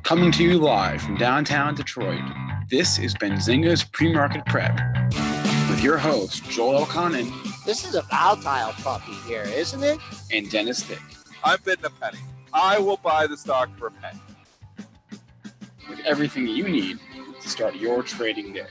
Coming to you live from downtown Detroit, this is Benzinga's PreMarket Prep with your host, Joel Elconin. This is a volatile puppy here, isn't it? And Dennis Dick. I'm bidding a penny. I will buy the stock for a penny. With everything you need to start your trading day.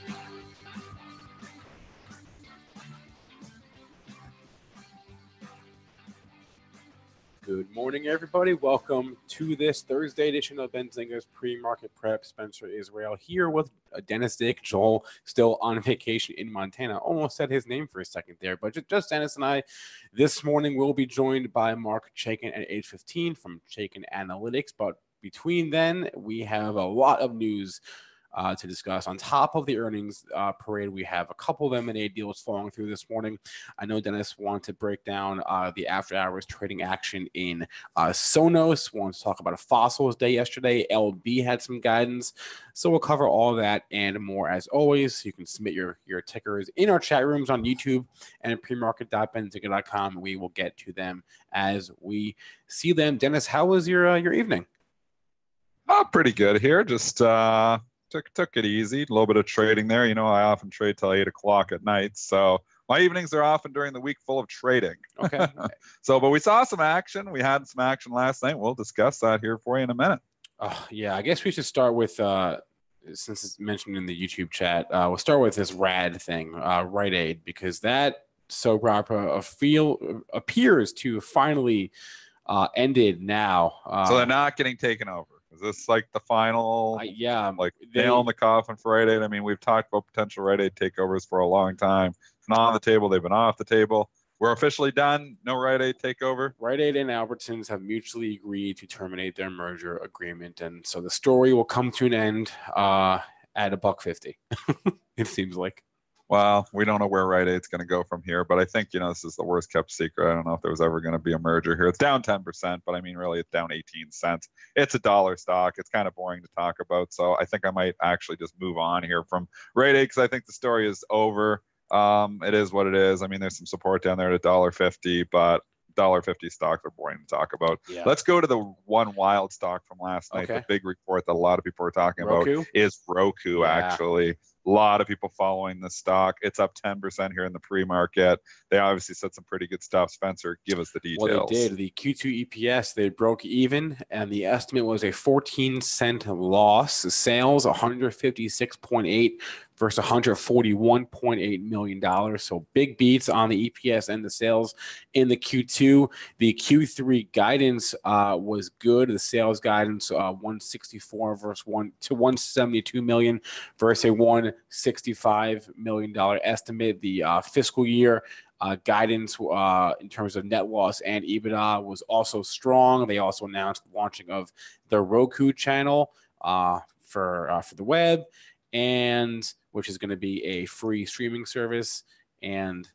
Good morning, everybody. Welcome to this Thursday edition of Benzinga's Pre-Market Prep. Spencer Israel here with Dennis Dick. Joel still on vacation in Montana. Almost said his name for a second there, but just Dennis and I. This morning we'll be joined by Marc Chaikin at 8:15 from Chaikin Analytics. But between then, we have a lot of news to discuss. On top of the earnings parade, we have a couple of M&A deals falling through this morning. I know Dennis wanted to break down the after-hours trading action in Sonos. Wants to talk about a fossils day yesterday. LB had some guidance. So we'll cover all of that and more as always. You can submit your tickers in our chat rooms on YouTube and at premarket.benzinga.com. We will get to them as we see them. Dennis, how was your evening? Oh, pretty good here. Just took it easy. A little bit of trading there. You know, I often trade till 8 o'clock at night. So my evenings are often during the week full of trading. Okay. But we saw some action. We had some action last night. We'll discuss that here for you in a minute. Yeah, I guess we should start with, since it's mentioned in the YouTube chat, we'll start with this RAD thing, Rite Aid, because that soap opera appears to finally ended now. So they're not getting taken over. Is this like the final, nail in the coffin for Rite Aid? I mean, we've talked about potential Rite Aid takeovers for a long time. It's not on the table. They've been off the table. We're officially done. No Rite Aid takeover. Rite Aid and Albertsons have mutually agreed to terminate their merger agreement. And so the story will come to an end at $1.50, it seems like. Well, we don't know where Rite Aid's going to go from here, but I think, this is the worst kept secret. I don't know if there was ever going to be a merger here. It's down 10%, but I mean, really, it's down 18 cents. It's $1 stock. It's kind of boring to talk about. So I think I might actually just move on here from Rite Aid because I think the story is over. It is what it is. I mean, there's some support down there at $1.50, but $1.50 stocks are boring to talk about. Yeah. Let's go to the one wild stock from last night. Okay. The big report that a lot of people are talking about is Roku, actually. A lot of people following the stock. It's up 10% here in the pre-market. They obviously said some pretty good stuff. Spencer, give us the details. Well, they did. The Q2 EPS, they broke even, and the estimate was a 14-cent loss. Sales, 156.8 versus $141.8 million. So big beats on the EPS and the sales in the Q2. The Q3 guidance was good. The sales guidance, 164 versus 172 million versus a $165 million estimate. The fiscal year guidance in terms of net loss and EBITDA was also strong. They also announced the launching of the Roku channel for the web, and which is going to be a free streaming service, and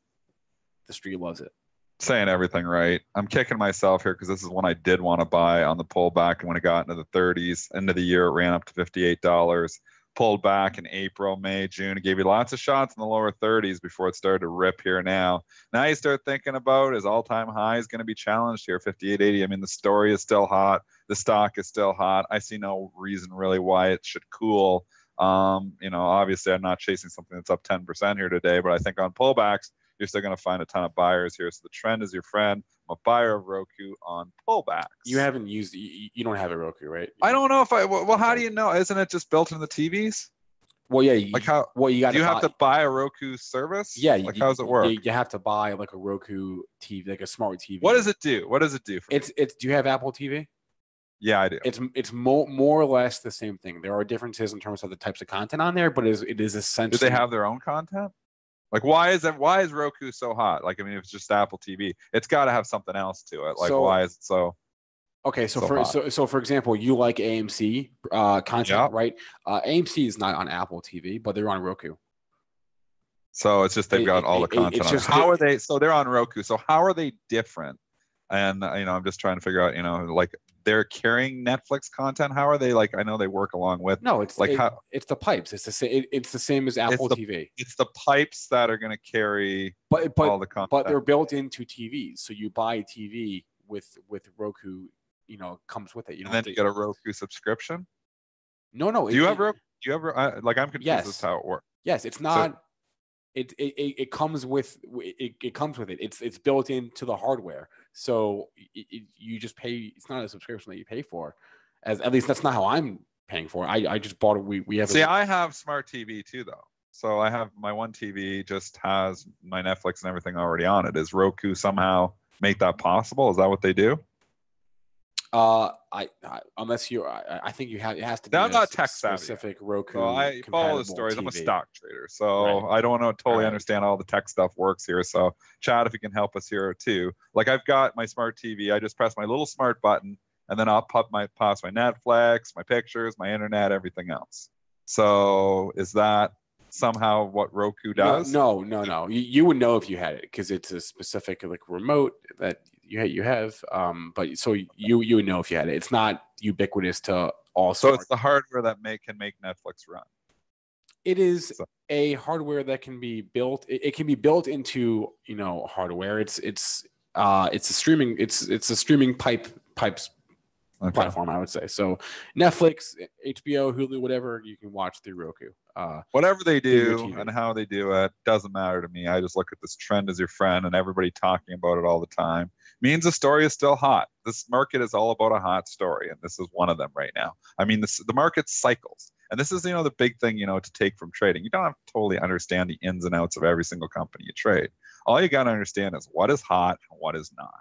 the street loves it. Saying everything right. I'm kicking myself here because this is one I did want to buy on the pullback, and when it got into the 30s, end of the year, it ran up to $58. Pulled back in April, May, June. It gave you lots of shots in the lower 30s before it started to rip here now. Now you start thinking about his all-time high is going to be challenged here, 58.80. I mean, the story is still hot. The stock is still hot. I see no reason really why it should cool. Obviously I'm not chasing something that's up 10% here today, but I think on pullbacks, you're still going to find a ton of buyers here. So the trend is your friend. I'm a buyer of Roku on pullbacks. You haven't used, you don't have a Roku, right? I don't know if how do you know? Isn't it just built into the TVs? Well, yeah. You have to buy a Roku service? Yeah. How does it work? You have to buy like a Roku TV, like a smart TV. What does it do? For do you have Apple TV? Yeah, I do. It's more or less the same thing. There are differences in terms of the types of content on there, but it is essentially. Do they have their own content? Like, why is Roku so hot? Like, I mean, if it's just Apple TV, it's got to have something else to it. Like, why is it so? Okay, so for example, you like AMC content, right? AMC is not on Apple TV, but they're on Roku. So it's just they've got all the content on it. How are they? So they're on Roku. So how are they different? And I'm just trying to figure out, like they're carrying Netflix content. How are they like? I know they work along with. No, it's like it's the pipes. It's the same. It's the same as Apple TV. It's the pipes that are going to carry all the content. But they're built into TVs, so you buy a TV with Roku. Comes with it. And then you get a Roku subscription. No. Do you ever like, I'm confused Yes. as to how it works. Yes, it's not. It comes with it comes with it. It's built into the hardware. So you just pay. It's not a subscription that you pay for. At least that's not how I'm paying for it. I just bought it. We have. See, I have smart TV too, though. So I have my one TV just has my Netflix and everything already on it. Does Roku somehow make that possible? Is that what they do? Unless I think you have. It has to be. Now, I'm not tech savvy. Specific Roku. So I follow the stories. I'm a stock trader, so I don't totally understand how all the tech stuff works here. So, Chad, if you can help us here too. Like, I've got my smart TV. I just press my little smart button, and then I'll pause my Netflix, my pictures, my internet, everything else. So, is that somehow what Roku does? No. You would know if you had it because it's a specific like remote that you have. But so you would know if you had it. It's not ubiquitous to all. So it's the hardware that can make Netflix run. It is a hardware that can be built. It can be built into hardware. It's a streaming. It's a streaming pipes. Okay. Platform, I would say. So Netflix, HBO, Hulu, whatever you can watch through Roku. Whatever they do and how they do it doesn't matter to me. I just look at this trend as your friend, and everybody talking about it all the time means the story is still hot. This market is all about a hot story, and this is one of them right now. I mean, the market cycles, and this is the big thing to take from trading. You don't have to totally understand the ins and outs of every single company you trade. All you got to understand is what is hot and what is not.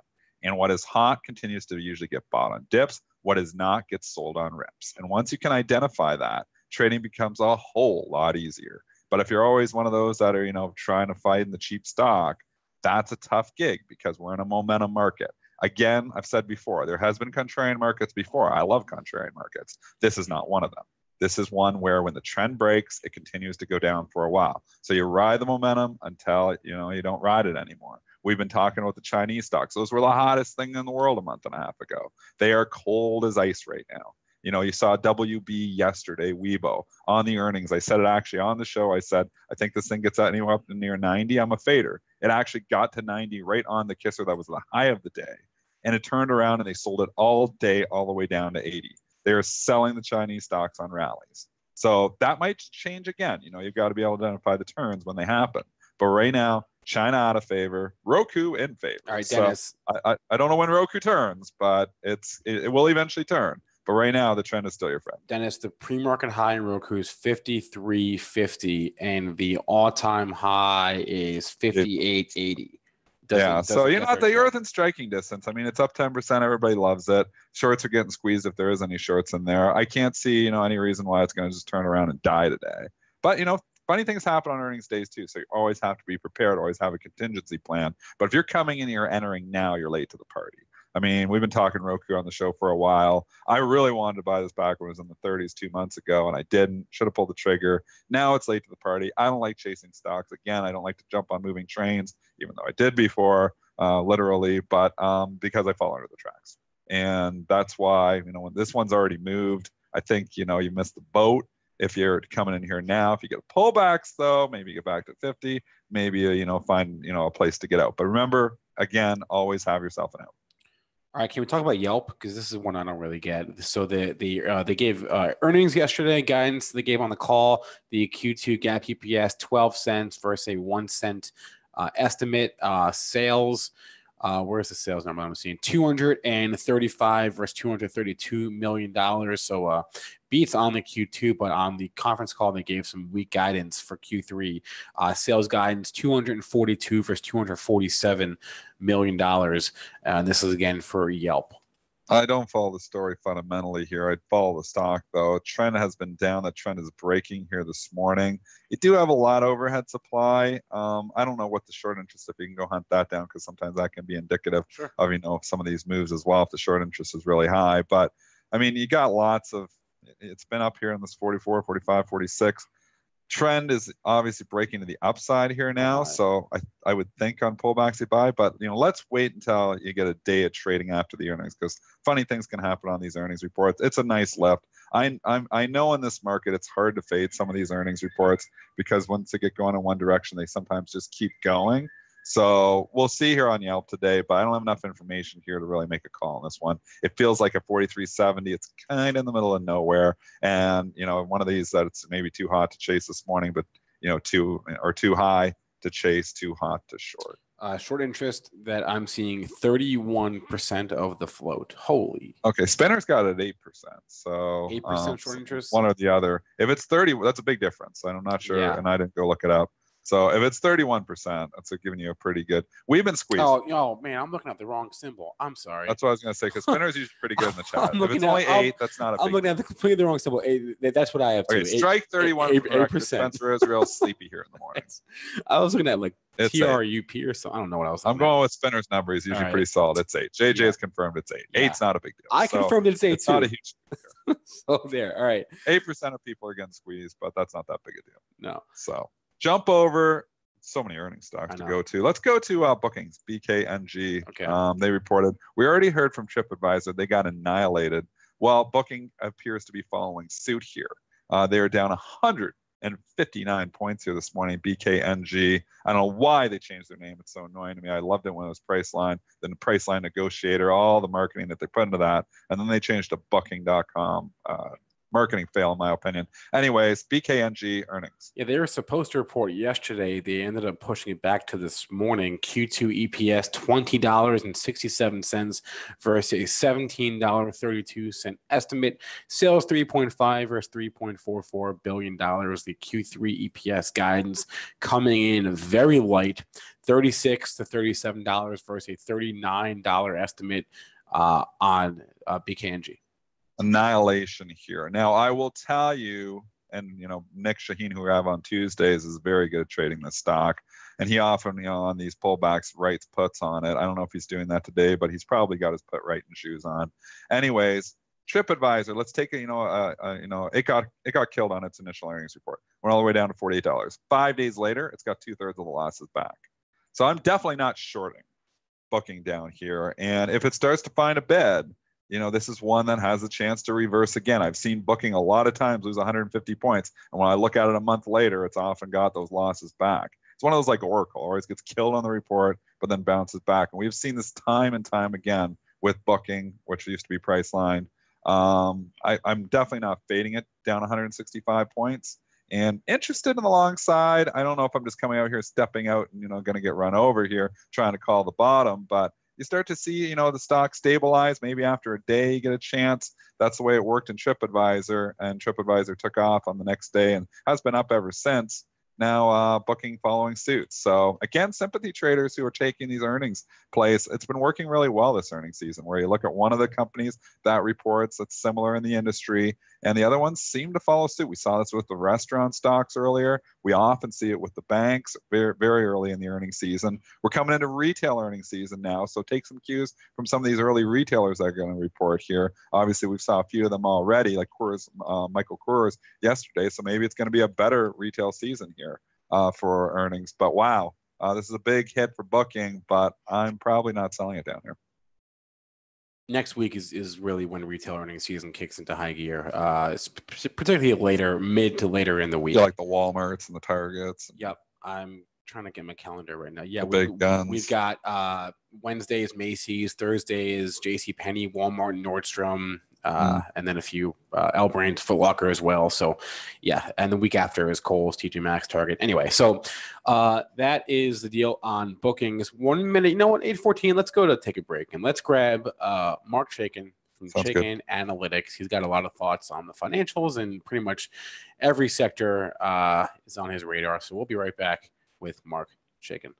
And what is hot continues to usually get bought on dips. What is not gets sold on rips. And once you can identify that, trading becomes a whole lot easier. But if you're always one of those that are, trying to fight in the cheap stock, that's a tough gig because we're in a momentum market. Again, I've said before, there has been contrarian markets before. I love contrarian markets. This is not one of them. This is one where when the trend breaks, it continues to go down for a while. So you ride the momentum until, you don't ride it anymore. We've been talking about the Chinese stocks. Those were the hottest thing in the world a month and a half ago. They are cold as ice right now. You saw WB yesterday, Weibo, on the earnings. I said it actually on the show. I said, I think this thing gets anywhere up to near 90. I'm a fader. It actually got to 90 right on the kisser. That was the high of the day. And it turned around and they sold it all day, all the way down to 80. They're selling the Chinese stocks on rallies. So that might change again. You've got to be able to identify the turns when they happen. But right now, China out of favor, Roku in favor. All right, Dennis. So I don't know when Roku turns, but it will eventually turn. But right now, the trend is still your friend. Dennis, the pre-market high in Roku is 53.50, and the all-time high is 58.80. So you're not the earth in striking distance. I mean, it's up 10%. Everybody loves it. Shorts are getting squeezed if there is any shorts in there. I can't see any reason why it's going to just turn around and die today. But funny things happen on earnings days too, so you always have to be prepared, always have a contingency plan. But if you're coming in and you're entering now, you're late to the party. I mean, we've been talking Roku on the show for a while. I really wanted to buy this back when it was in the 30s 2 months ago, and I didn't. Should have pulled the trigger. Now it's late to the party. I don't like chasing stocks. Again, I don't like to jump on moving trains, even though I did before, literally, but because I fall under the tracks. And that's why, when this one's already moved, I think, you missed the boat. If you're coming in here now, if you get pullbacks, though, maybe get back to 50, maybe, find, a place to get out. But remember, again, always have yourself an out. All right, can we talk about Yelp? Because this is one I don't really get. So they gave earnings yesterday, guidance they gave on the call. The Q2 GAAP EPS 12 cents versus a 1 cent estimate. Sales, where's the sales number I'm seeing? 235 versus $232 million. So beats on the Q2, but on the conference call, they gave some weak guidance for Q3. Sales guidance 242 versus $247 million. And this is again for Yelp. I don't follow the story fundamentally here. I'd follow the stock, though. Trend has been down. The trend is breaking here this morning. You do have a lot of overhead supply. I don't know what the short interest, if you can go hunt that down, because sometimes that can be indicative of, some of these moves as well, if the short interest is really high. But, I mean, you got lots of, it's been up here in this 44, 45, 46. Trend is obviously breaking to the upside here now, so I would think on pullbacks you buy, but let's wait until you get a day of trading after the earnings, because funny things can happen on these earnings reports. It's a nice lift. I know in this market it's hard to fade some of these earnings reports because once they get going in one direction, they sometimes just keep going. So we'll see here on Yelp today, but I don't have enough information here to really make a call on this one. It feels like a 43.70. It's kind of in the middle of nowhere. And, one of these that it's maybe too hot to chase this morning, but, too high to chase, too hot to short. Short interest that I'm seeing 31% of the float. Holy. Okay, Spinner's got it at 8%. So 8% short interest? One or the other. If it's 30, that's a big difference. I'm not sure, and I didn't go look it up. So if it's 31%, that's giving you a pretty good. We've been squeezed. Oh man, I'm looking at the wrong symbol. I'm sorry. That's what I was going to say, because Spinner's usually pretty good in the chat. If it's only 8, that's not a big. I'm looking at the completely wrong symbol. That's what I have too. Okay, strike 31 for 8%. Spencer Israel's sleepy here in the morning. I was looking at like it's TRUP or something. I don't know what I was. I'm going with Spinner's number. He's usually pretty solid. It's 8. JJ has confirmed it's 8. Yeah. 8's not a big deal. I confirmed it's 8 it's too. Not a huge deal. So there. All right. 8% of people are getting squeezed, but that's not that big a deal. No. So jump over. So many earnings stocks to go to. Let's go to bookings. BKNG. Okay. They reported. We already heard from TripAdvisor. They got annihilated. Well, Booking appears to be following suit here. They are down 159 points here this morning. BKNG. I don't know why they changed their name. It's so annoying to me. I loved it when it was Priceline, then Priceline Negotiator, all the marketing that they put into that, and then they changed to Booking.com. Marketing fail, in my opinion. Anyways, BKNG earnings. Yeah, they were supposed to report yesterday. They ended up pushing it back to this morning. Q2 EPS $20.67 versus $17.32 estimate. Sales 3.5 versus $3.44 billion. The Q3 EPS guidance coming in very light, $36 to $37 versus a $39 estimate on BKNG. Annihilation here. Now, I will tell you, and Nick Shaheen, who we have on Tuesdays, is very good at trading this stock, and he often, on these pullbacks, writes puts on it. I don't know if he's doing that today, but he's probably got his put writing shoes on. Anyways, TripAdvisor. Let's take it. It got killed on its initial earnings report. Went all the way down to $48. 5 days later, it's got 2/3 of the losses back. So I'm definitely not shorting Booking down here, and if it starts to find a bed. This is one that has a chance to reverse again. I've seen Booking a lot of times lose 150 points. And when I look at it a month later, it's often got those losses back. It's one of those like Oracle, always gets killed on the report, but then bounces back. And we've seen this time and time again with Booking, which used to be Priceline. I'm definitely not fading it down 165 points. And interested in the long side. I don't know if I'm just coming out here, stepping out and, going to get run over here, trying to call the bottom, but you start to see, the stock stabilize. Maybe after a day, you get a chance. That's the way it worked in TripAdvisor, and TripAdvisor took off on the next day and has been up ever since. Now Booking following suit. So again, sympathy traders who are taking these earnings plays, it's been working really well this earnings season, where you look at one of the companies that reports that's similar in the industry, and the other ones seem to follow suit. We saw this with the restaurant stocks earlier. We often see it with the banks very, very early in the earnings season. We're coming into retail earnings season now, so take some cues from some of these early retailers that are going to report here. Obviously, we've saw a few of them already, like Michael Kors yesterday, so maybe it's going to be a better retail season here for earnings. But wow, this is a big hit for Booking, but I'm probably not selling it down here. Next week is really when retail earnings season kicks into high gear. It's particularly mid to later in the week. Yeah, like the Walmarts and the Targets. Yep. I'm trying to get my calendar right now. Yeah, big guns. We've got Wednesday is Macy's, Thursday is JCPenney, Walmart, Nordstrom, and then a few L Brands, Foot Locker as well. So yeah, and the week after is Kohl's, TJ Maxx, Target. Anyway, so that is the deal on Bookings. 1 minute, 8:14. Let's go to take a break and let's grab Marc Chaikin from Chaikin Analytics. He's got a lot of thoughts on the financials, and pretty much every sector is on his radar. So we'll be right back with Marc Chaikin.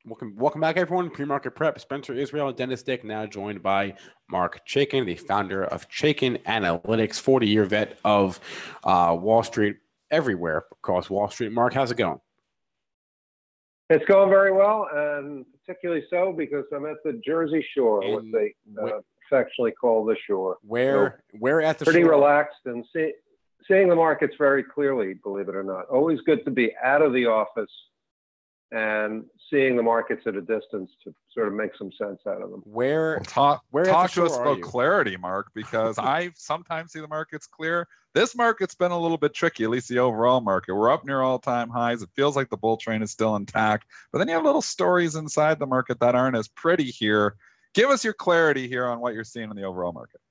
Welcome back, everyone. Pre-Market Prep. Spencer Israel, Dennis Dick, now joined by Marc Chaikin, the founder of Chaikin Analytics, 40-year vet of Wall Street, everywhere across Wall Street. Marc, how's it going? It's going very well, and particularly so because I'm at the Jersey Shore, what they affectionately call the shore. Where at the pretty shore? Relaxed and seeing the markets very clearly, believe it or not. Always good to be out of the office and seeing the markets at a distance to sort of make some sense out of them. Talk to us about clarity, Marc, because I sometimes see the markets clear. This market's been a little bit tricky, at least the overall market. We're up near all-time highs. It feels like the bull train is still intact, but then you have little stories inside the market that aren't as pretty here. Give us your clarity here on what you're seeing in the overall market.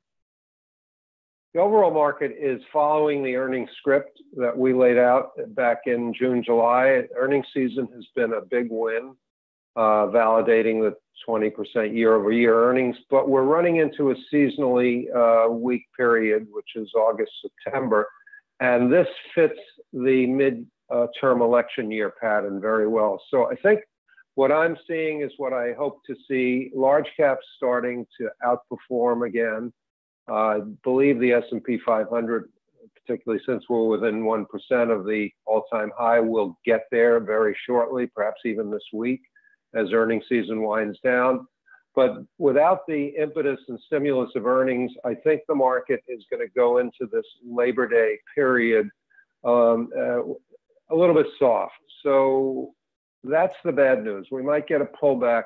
The overall market is following the earnings script that we laid out back in June, July. Earnings season has been a big win, validating the 20% year-over-year earnings, but we're running into a seasonally weak period, which is August, September, and this fits the mid-term election year pattern very well. So I think what I'm seeing is what I hope to see: large caps starting to outperform again. I believe the S&P 500, particularly since we're within 1% of the all-time high, will get there very shortly, perhaps even this week as earnings season winds down. But without the impetus and stimulus of earnings, I think the market is going to go into this Labor Day period a little bit soft. So that's the bad news. We might get a pullback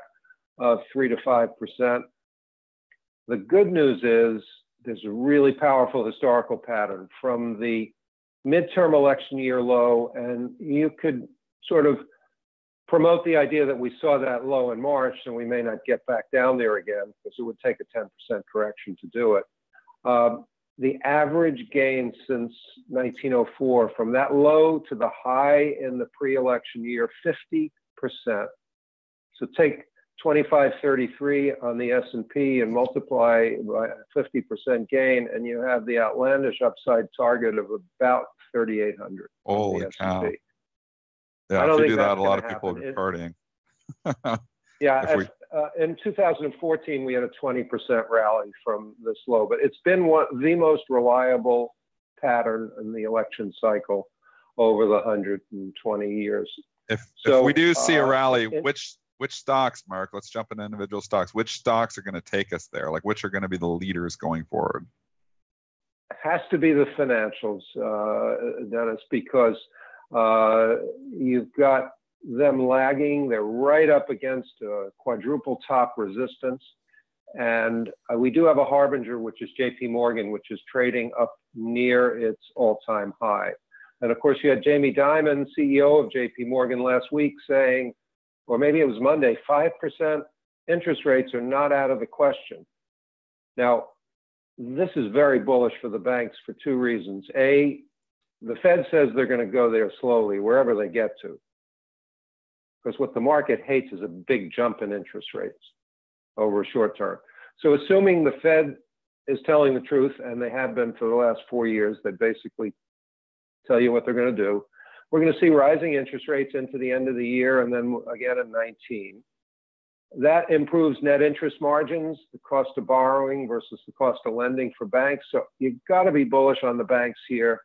of 3 to 5%. The good news is there's a really powerful historical pattern from the midterm election year low, and you could sort of promote the idea that we saw that low in March and we may not get back down there again because it would take a 10% correction to do it. The average gain since 1904, from that low to the high in the pre-election year, 50%. So take 2533 on the S&P and multiply by 50% gain, and you have the outlandish upside target of about 3,800. Holy cow. Yeah, if you do that, a lot of people will be partying. Yeah, in 2014, we had a 20% rally from this low, but it's been the most reliable pattern in the election cycle over the 120 years. If we do see a rally, which stocks, Marc? Let's jump into individual stocks. Which stocks are going to take us there? Like, which are going to be the leaders going forward? It has to be the financials, Dennis, because you've got them lagging. They're right up against quadruple top resistance. And we do have a harbinger, which is JP Morgan, which is trading up near its all-time high. And of course, you had Jamie Dimon, CEO of JP Morgan, last week saying, or maybe it was Monday, 5% interest rates are not out of the question. Now, this is very bullish for the banks for two reasons. A, the Fed says they're going to go there slowly, wherever they get to. Because what the market hates is a big jump in interest rates over a short term. So assuming the Fed is telling the truth, and they have been for the last 4 years, they basically tell you what they're going to do. We're going to see rising interest rates into the end of the year and then again in 19. That improves net interest margins, the cost of borrowing versus the cost of lending for banks. So you've got to be bullish on the banks here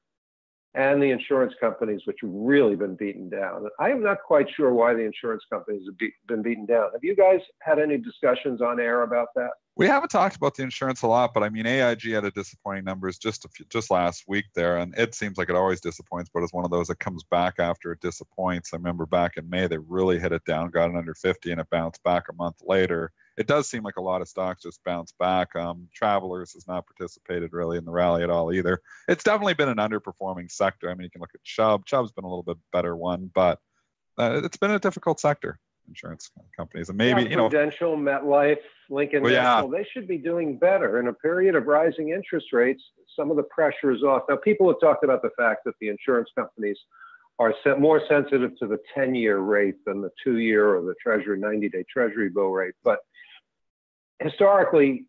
and the insurance companies, which have really been beaten down. I am not quite sure why the insurance companies have been beaten down. Have you guys had any discussions on air about that? We haven't talked about the insurance a lot, but I mean, AIG had a disappointing numbers just last week there, and it seems like it always disappoints, but it's one of those that comes back after it disappoints. I remember back in May, they really hit it down, got it under 50, and it bounced back a month later. It does seem like a lot of stocks just bounce back. Travelers has not participated really in the rally at all either. It's definitely been an underperforming sector. I mean, you can look at Chubb. Chubb's been a little bit better one, but it's been a difficult sector, insurance companies. And maybe, Prudential, MetLife, Lincoln National, they should be doing better. In a period of rising interest rates, some of the pressure is off. Now, people have talked about the fact that the insurance companies are more sensitive to the 10-year rate than the 2-year or the Treasury 90-day Treasury bill rate. But historically,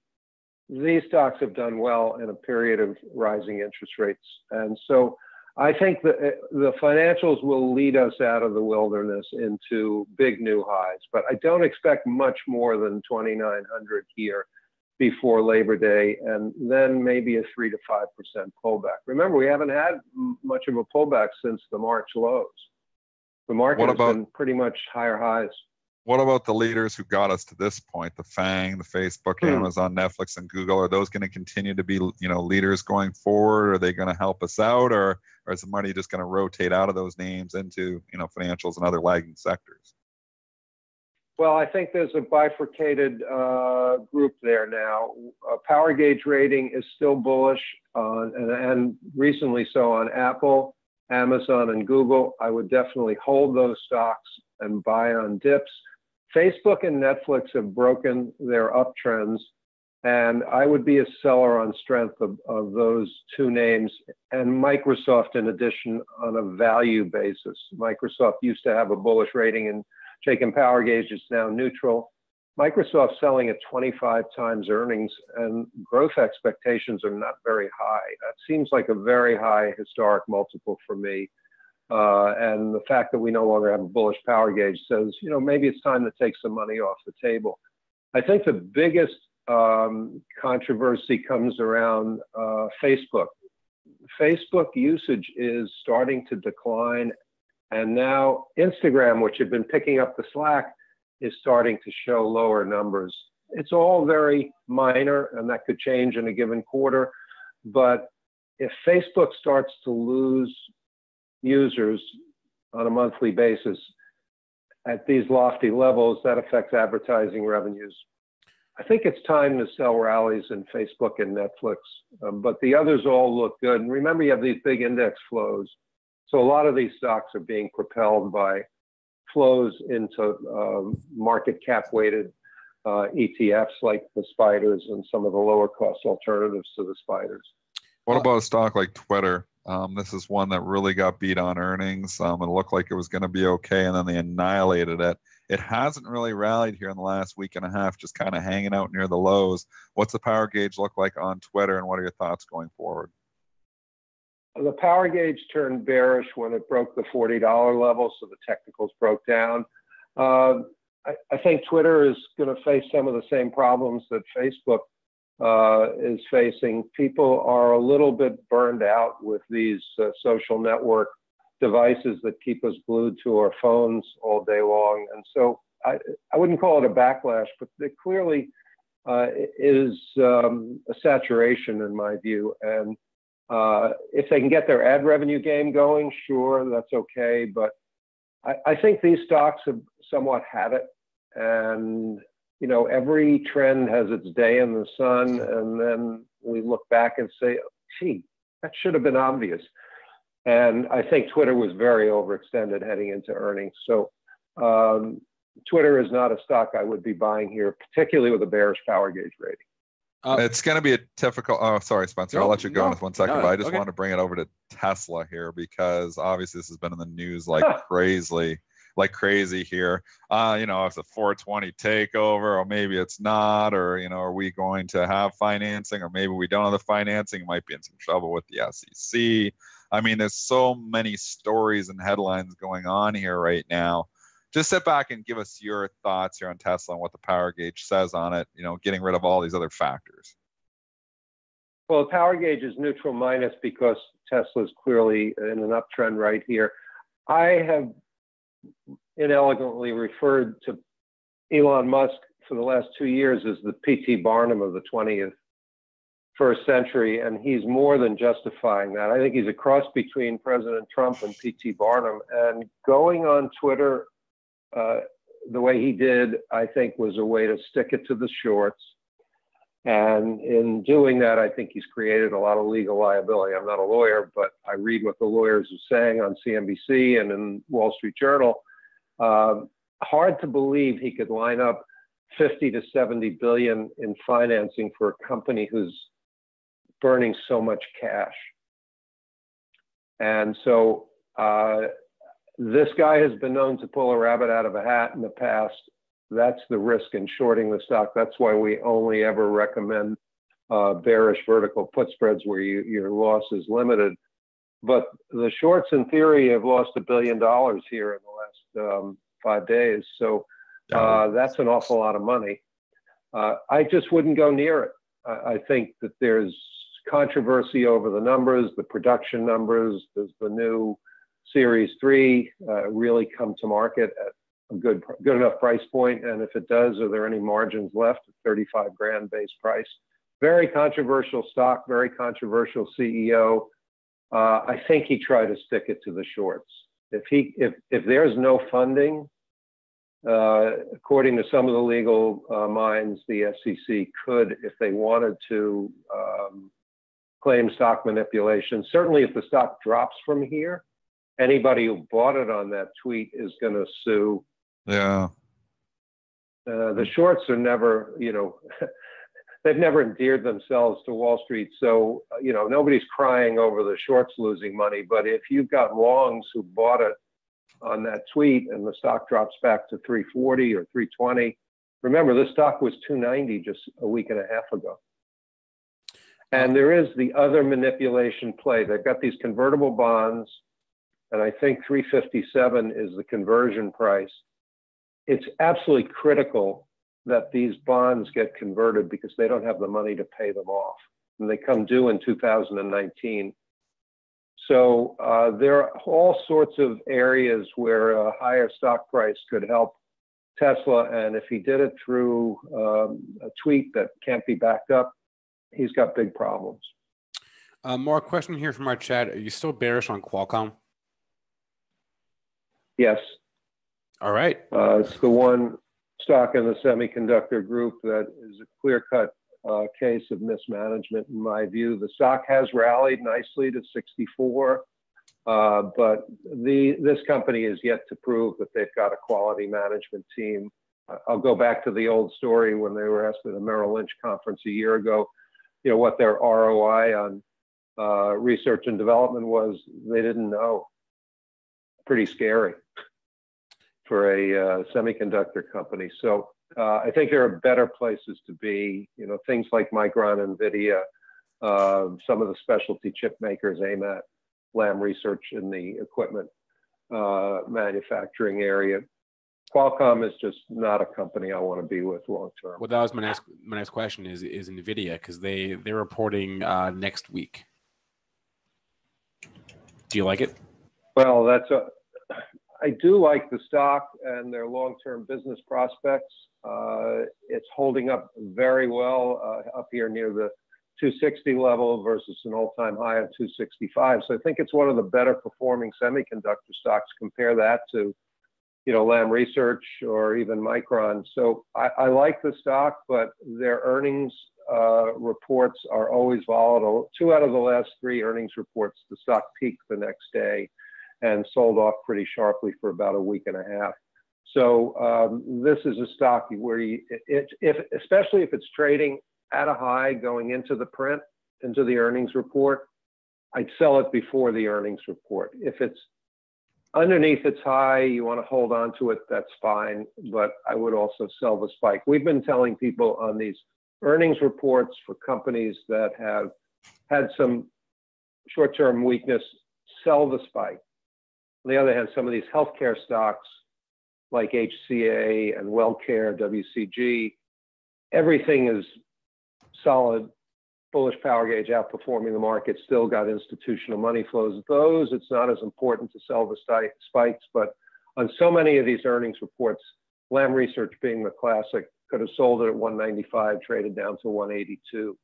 these stocks have done well in a period of rising interest rates. And so I think the financials will lead us out of the wilderness into big new highs, but I don't expect much more than 2,900 here before Labor Day, and then maybe a 3 to 5% pullback. Remember, we haven't had much of a pullback since the March lows. The market has been pretty much higher highs. What about the leaders who got us to this point? The FANG, the Facebook, Amazon, Netflix, and Google. Are those going to continue to be, leaders going forward? Are they going to help us out, or is the money just going to rotate out of those names into, financials and other lagging sectors? Well, I think there's a bifurcated group there now. Power gauge rating is still bullish and recently so on Apple, Amazon, and Google. I would definitely hold those stocks and buy on dips. Facebook and Netflix have broken their uptrends, and I would be a seller on strength of those two names, and Microsoft in addition on a value basis. Microsoft used to have a bullish rating and Chaikin Power Gauge, it's now neutral. Microsoft selling at 25 times earnings, and growth expectations are not very high. That seems like a very high historic multiple for me. And the fact that we no longer have a bullish power gauge says, maybe it's time to take some money off the table. I think the biggest controversy comes around Facebook. Facebook usage is starting to decline. And now Instagram, which had been picking up the slack, is starting to show lower numbers. It's all very minor, and that could change in a given quarter. But if Facebook starts to lose users on a monthly basis at these lofty levels, that affects advertising revenues. I think it's time to sell rallies in Facebook and Netflix, but the others all look good. And remember, you have these big index flows. So a lot of these stocks are being propelled by flows into market cap weighted ETFs like the spiders and some of the lower cost alternatives to the spiders. What about a stock like Twitter? This is one that really got beat on earnings. It looked like it was going to be okay, and then they annihilated it. It hasn't really rallied here in the last week and a half, just kind of hanging out near the lows. What's the power gauge look like on Twitter, and what are your thoughts going forward? The power gauge turned bearish when it broke the $40 level, so the technicals broke down. I think Twitter is going to face some of the same problems that Facebook is facing. People are a little bit burned out with these social network devices that keep us glued to our phones all day long. And so I wouldn't call it a backlash, but there clearly is a saturation in my view. And if they can get their ad revenue game going, sure, that's okay. But I think these stocks have somewhat had it. And, every trend has its day in the sun. And then we look back and say, gee, that should have been obvious. And I think Twitter was very overextended heading into earnings. So Twitter is not a stock I would be buying here, particularly with a bearish power gauge rating. It's going to be a difficult. Oh, sorry, Spencer. I'll let you go in 1 second. But I just okay. want to bring it over to Tesla here because obviously this has been in the news like crazy here. It's a 420 takeover, or maybe it's not, or are we going to have financing, or maybe we don't have the financing? It might be in some trouble with the SEC. I mean, there's so many stories and headlines going on here right now. Just sit back and give us your thoughts here on Tesla and what the power gauge says on it, getting rid of all these other factors. Well, the power gauge is neutral minus because Tesla is clearly in an uptrend right here. I have inelegantly referred to Elon Musk for the last 2 years as the P.T. Barnum of the 21st century, and he's more than justifying that. I think he's a cross between President Trump and P.T. Barnum, and going on Twitter the way he did, I think, was a way to stick it to the shorts. And in doing that, I think he's created a lot of legal liability. I'm not a lawyer, but I read what the lawyers are saying on CNBC and in Wall Street Journal. Hard to believe he could line up 50 to 70 billion in financing for a company who's burning so much cash. And so this guy has been known to pull a rabbit out of a hat in the past. That's the risk in shorting the stock. That's why we only ever recommend bearish vertical put spreads where your loss is limited. But the shorts, in theory, have lost $1 billion here in the last 5 days. So that's an awful lot of money. I just wouldn't go near it. I think that there's controversy over the numbers, the production numbers. Does the new Series 3 really come to market at a good enough price point? And if it does, are there any margins left at 35 grand base price? Very controversial stock, very controversial CEO. I think he tried to stick it to the shorts. If there's no funding, according to some of the legal minds, the SEC could, if they wanted to, claim stock manipulation. Certainly, if the stock drops from here, anybody who bought it on that tweet is going to sue. Yeah. The shorts are never, they've never endeared themselves to Wall Street. So, nobody's crying over the shorts losing money. But if you've got longs who bought it on that tweet and the stock drops back to 340 or 320, remember, this stock was 290 just a week and a half ago. And there is the other manipulation play. They've got these convertible bonds, and I think 357 is the conversion price. It's absolutely critical that these bonds get converted because they don't have the money to pay them off. And they come due in 2019. So there are all sorts of areas where a higher stock price could help Tesla. And if he did it through a tweet that can't be backed up, he's got big problems. More question here from our chat. Are you still bearish on Qualcomm? Yes. All right. It's the one stock in the semiconductor group that is a clear-cut case of mismanagement, in my view. The stock has rallied nicely to 64, but this company is yet to prove that they've got a quality management team. I'll go back to the old story when they were asked at a Merrill Lynch conference a year ago, what their ROI on research and development was. They didn't know. Pretty scary for a semiconductor company. So I think there are better places to be, things like Micron, NVIDIA, some of the specialty chip makers aim at Lam Research in the equipment manufacturing area. Qualcomm is just not a company I want to be with long term. Well, that was my next question is NVIDIA, because they're reporting next week. Do you like it? Well, I do like the stock and their long-term business prospects. It's holding up very well up here near the 260 level versus an all-time high of 265. So I think it's one of the better performing semiconductor stocks. Compare that to, Lam Research or even Micron. So I like the stock, but their earnings reports are always volatile. 2 out of the last 3 earnings reports, the stock peaked the next day and sold off pretty sharply for about a week and a half. So this is a stock where especially if it's trading at a high going into the print, into the earnings report, I'd sell it before the earnings report. If it's underneath its high, you want to hold on to it, that's fine, but I would also sell the spike. We've been telling people on these earnings reports for companies that have had some short-term weakness, sell the spike. On the other hand, some of these healthcare stocks like HCA and WellCare, WCG, everything is solid, bullish power gauge outperforming the market, still got institutional money flows. Those, it's not as important to sell the spikes, but on so many of these earnings reports, Lam Research being the classic, could have sold it at 195, traded down to 182.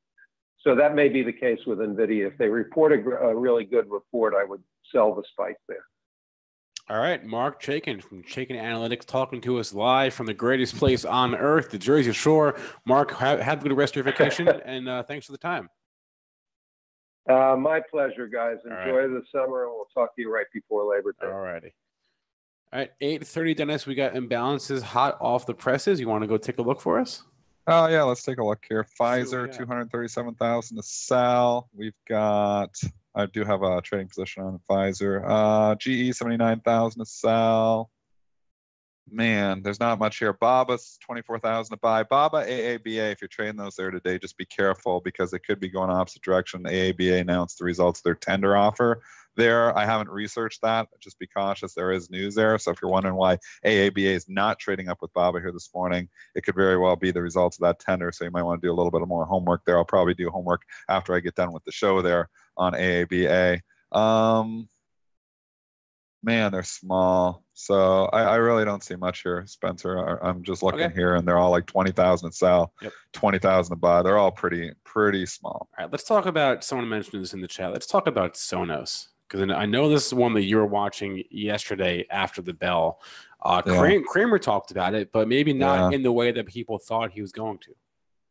So that may be the case with NVIDIA. If they report a really good report, I would sell the spike there. All right, Marc Chaikin from Chaikin Analytics talking to us live from the greatest place on earth, the Jersey Shore. Marc, have a good rest of your vacation, and thanks for the time. My pleasure, guys. Enjoy the summer, and we'll talk to you right before Labor Day. All righty. All right, 8:30, Dennis, we got imbalances hot off the presses. You want to go take a look for us? Oh, yeah, let's take a look here. Pfizer, 237,000 to sell. We've got... I do have a trading position on Pfizer. GE, 79,000 to sell. Man, there's not much here. BABA's 24,000 to buy. BABA, AABA, if you're trading those there today, just be careful because it could be going opposite direction. AABA announced the results of their tender offer there. I haven't researched that. Just be cautious. There is news there. So if you're wondering why AABA is not trading up with BABA here this morning, it could very well be the results of that tender. So you might want to do a little bit more homework there. I'll probably do homework after I get done with the show there on AABA. Man, they're small. So I really don't see much here, Spencer. I'm just looking here, and they're all like 20,000 to sell, 20,000 to buy. They're all pretty small. All right, let's talk about, someone mentioned this in the chat. Let's talk about Sonos, because I know this is one that you were watching yesterday after the bell. Kramer talked about it, but maybe not in the way that people thought he was going to.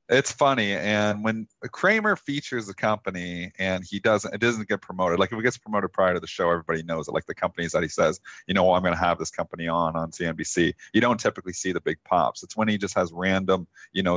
It's funny, and when Kramer features a company and it doesn't get promoted. Like if it gets promoted prior to the show, everybody knows it. Like the companies that he says, I'm going to have this company on CNBC. You don't typically see the big pops. It's when he just has random,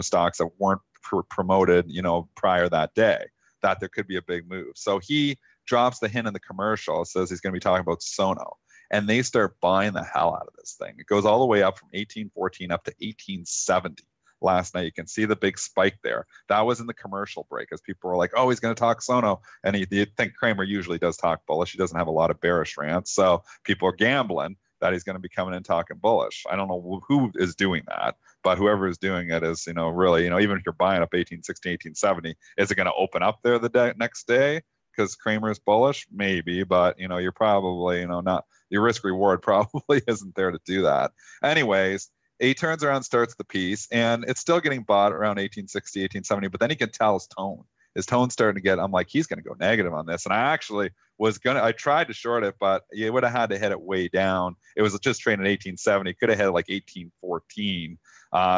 stocks that weren't promoted, prior that day, that there could be a big move. So he drops the hint in the commercial, says he's going to be talking about Sono, and they start buying the hell out of this thing. It goes all the way up from 1814 up to 1870. Last night, you can see the big spike there. That was in the commercial break, as people were like, "Oh, he's going to talk Sono," and you think Kramer usually does talk bullish. He doesn't have a lot of bearish rants, so people are gambling that he's going to be coming in talking bullish. I don't know who is doing that, but whoever is doing it is, really, even if you're buying up 1860, 1870, is it going to open up there the next day because Kramer is bullish? Maybe, but you're probably, not, your risk reward probably isn't there to do that. Anyways. He turns around, starts the piece, and it's still getting bought around 1860, 1870, but then he can tell his tone. His tone's starting to get, I'm like, he's going to go negative on this. And I actually I tried to short it, but you would have had to hit it way down. It was just trading at 1870. Could have hit it like 1814.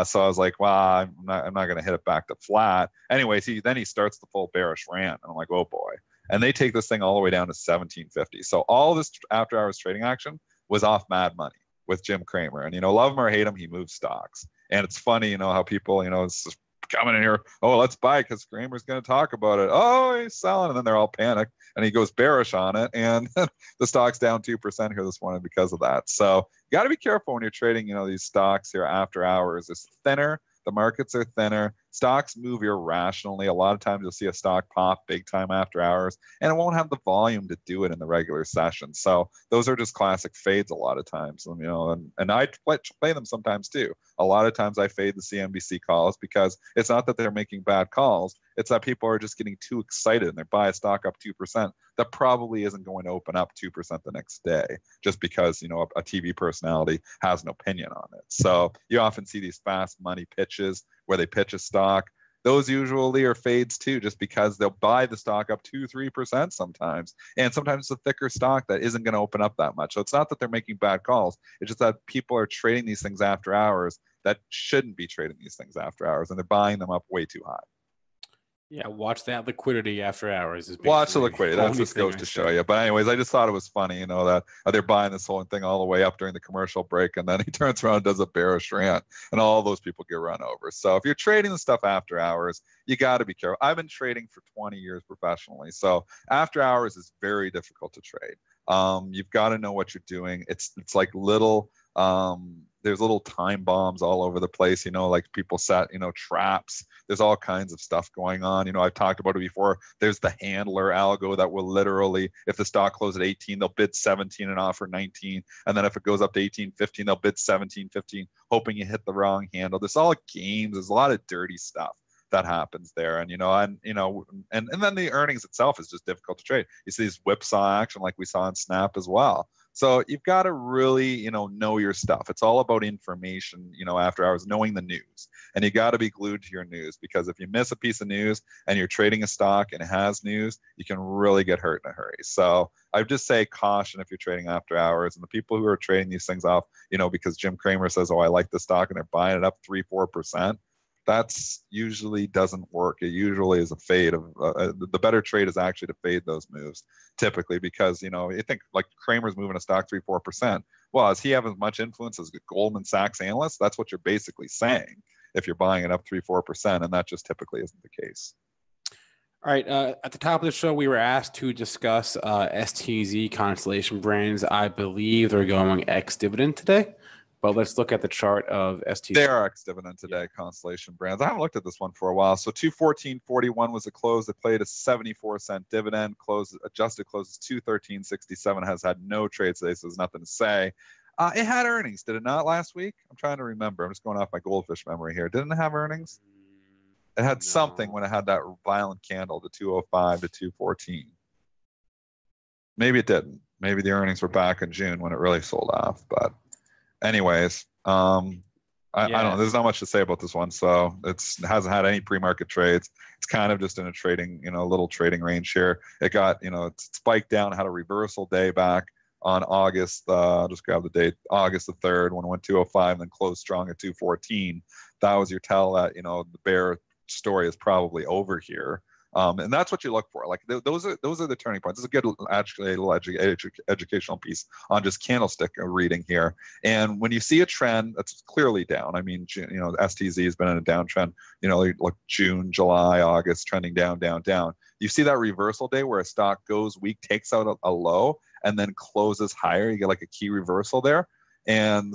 So I was like, well, I'm not going to hit it back to flat. Anyways, then he starts the full bearish rant. And I'm like, oh boy. And they take this thing all the way down to 1750. So all this after hours trading action was off mad money with Jim Kramer. And, love him or hate him, he moves stocks. And it's funny, how people, it's just coming in here, oh, let's buy it because Kramer's going to talk about it. Oh, he's selling. And then they're all panicked. And he goes bearish on it. And the stock's down 2% here this morning because of that. So you got to be careful when you're trading, these stocks here after hours. It's thinner. The markets are thinner. Stocks move irrationally. A lot of times you'll see a stock pop big time after hours, and it won't have the volume to do it in the regular session. So those are just classic fades a lot of times. And I play them sometimes too. A lot of times I fade the CNBC calls because it's not that they're making bad calls. It's that people are just getting too excited and they buy a stock up 2% that probably isn't going to open up 2% the next day just because, a TV personality has an opinion on it. So you often see these fast money pitches where they pitch a stock. Those usually are fades too, just because they'll buy the stock up 2-3% sometimes. And sometimes it's a thicker stock that isn't going to open up that much. So it's not that they're making bad calls. It's just that people are trading these things after hours that shouldn't be trading these things after hours, and they're buying them up way too high. Yeah, watch that liquidity after hours. Watch the liquidity. That just goes to show you. But anyways, I just thought it was funny, that they're buying this whole thing all the way up during the commercial break, and then he turns around and does a bearish rant, and all those people get run over. So if you're trading the stuff after hours, you got to be careful. I've been trading for 20 years professionally, so after hours is very difficult to trade. You've got to know what you're doing. It's like little. There's little time bombs all over the place, like people set, traps. There's all kinds of stuff going on. I've talked about it before. There's the handler algo that will literally, if the stock closes at 18, they'll bid 17 and offer 19. And then if it goes up to 18.15, they'll bid 17.15, hoping you hit the wrong handle. There's all games. There's a lot of dirty stuff that happens there. And then the earnings itself is just difficult to trade. You see these whipsaw action like we saw in Snap as well. So you've got to really, know your stuff. It's all about information, after hours, knowing the news. And you got to be glued to your news, because if you miss a piece of news and you're trading a stock and it has news, you can really get hurt in a hurry. So I would just say caution if you're trading after hours. And the people who are trading these things off, because Jim Kramer says, oh, I like the stock, and they're buying it up 3-4%. That's usually doesn't work. It usually is a fade of the better trade is actually to fade those moves typically, because you think like Kramer's moving a stock 3-4%. Well, does he have as much influence as a Goldman Sachs analyst? That's what you're basically saying if you're buying it up 3-4%, and that just typically isn't the case. All right. At the top of the show, we were asked to discuss STZ Constellation Brands. I believe they're going ex-dividend today. But let's look at the chart of ST. They are ex-dividend today, Constellation Brands. I haven't looked at this one for a while. So 214.41 was the close. They played a 74-cent dividend. Adjusted close is 213.67. Has had no trades today, so there's nothing to say. It had earnings, did it not, last week? I'm trying to remember. I'm just going off my goldfish memory here. Didn't it have earnings? It had something when it had that violent candle, the 205 to 214. Maybe it didn't. Maybe the earnings were back in June when it really sold off. But anyways, I don't know. There's not much to say about this one. So it hasn't had any pre-market trades. It's kind of just in a trading, little trading range here. It got, it spiked down, had a reversal day back on August. I'll just grab the date, August the 3rd, when it went 205 and then closed strong at 214. That was your tell that, the bear story is probably over here. And that's what you look for. Like those are the turning points. This is a good educational piece on just candlestick reading here. And when you see a trend that's clearly down, I mean, STZ has been in a downtrend. Like June, July, August, trending down, down, down. You see that reversal day where a stock goes weak, takes out a low, and then closes higher. You get like a key reversal there, and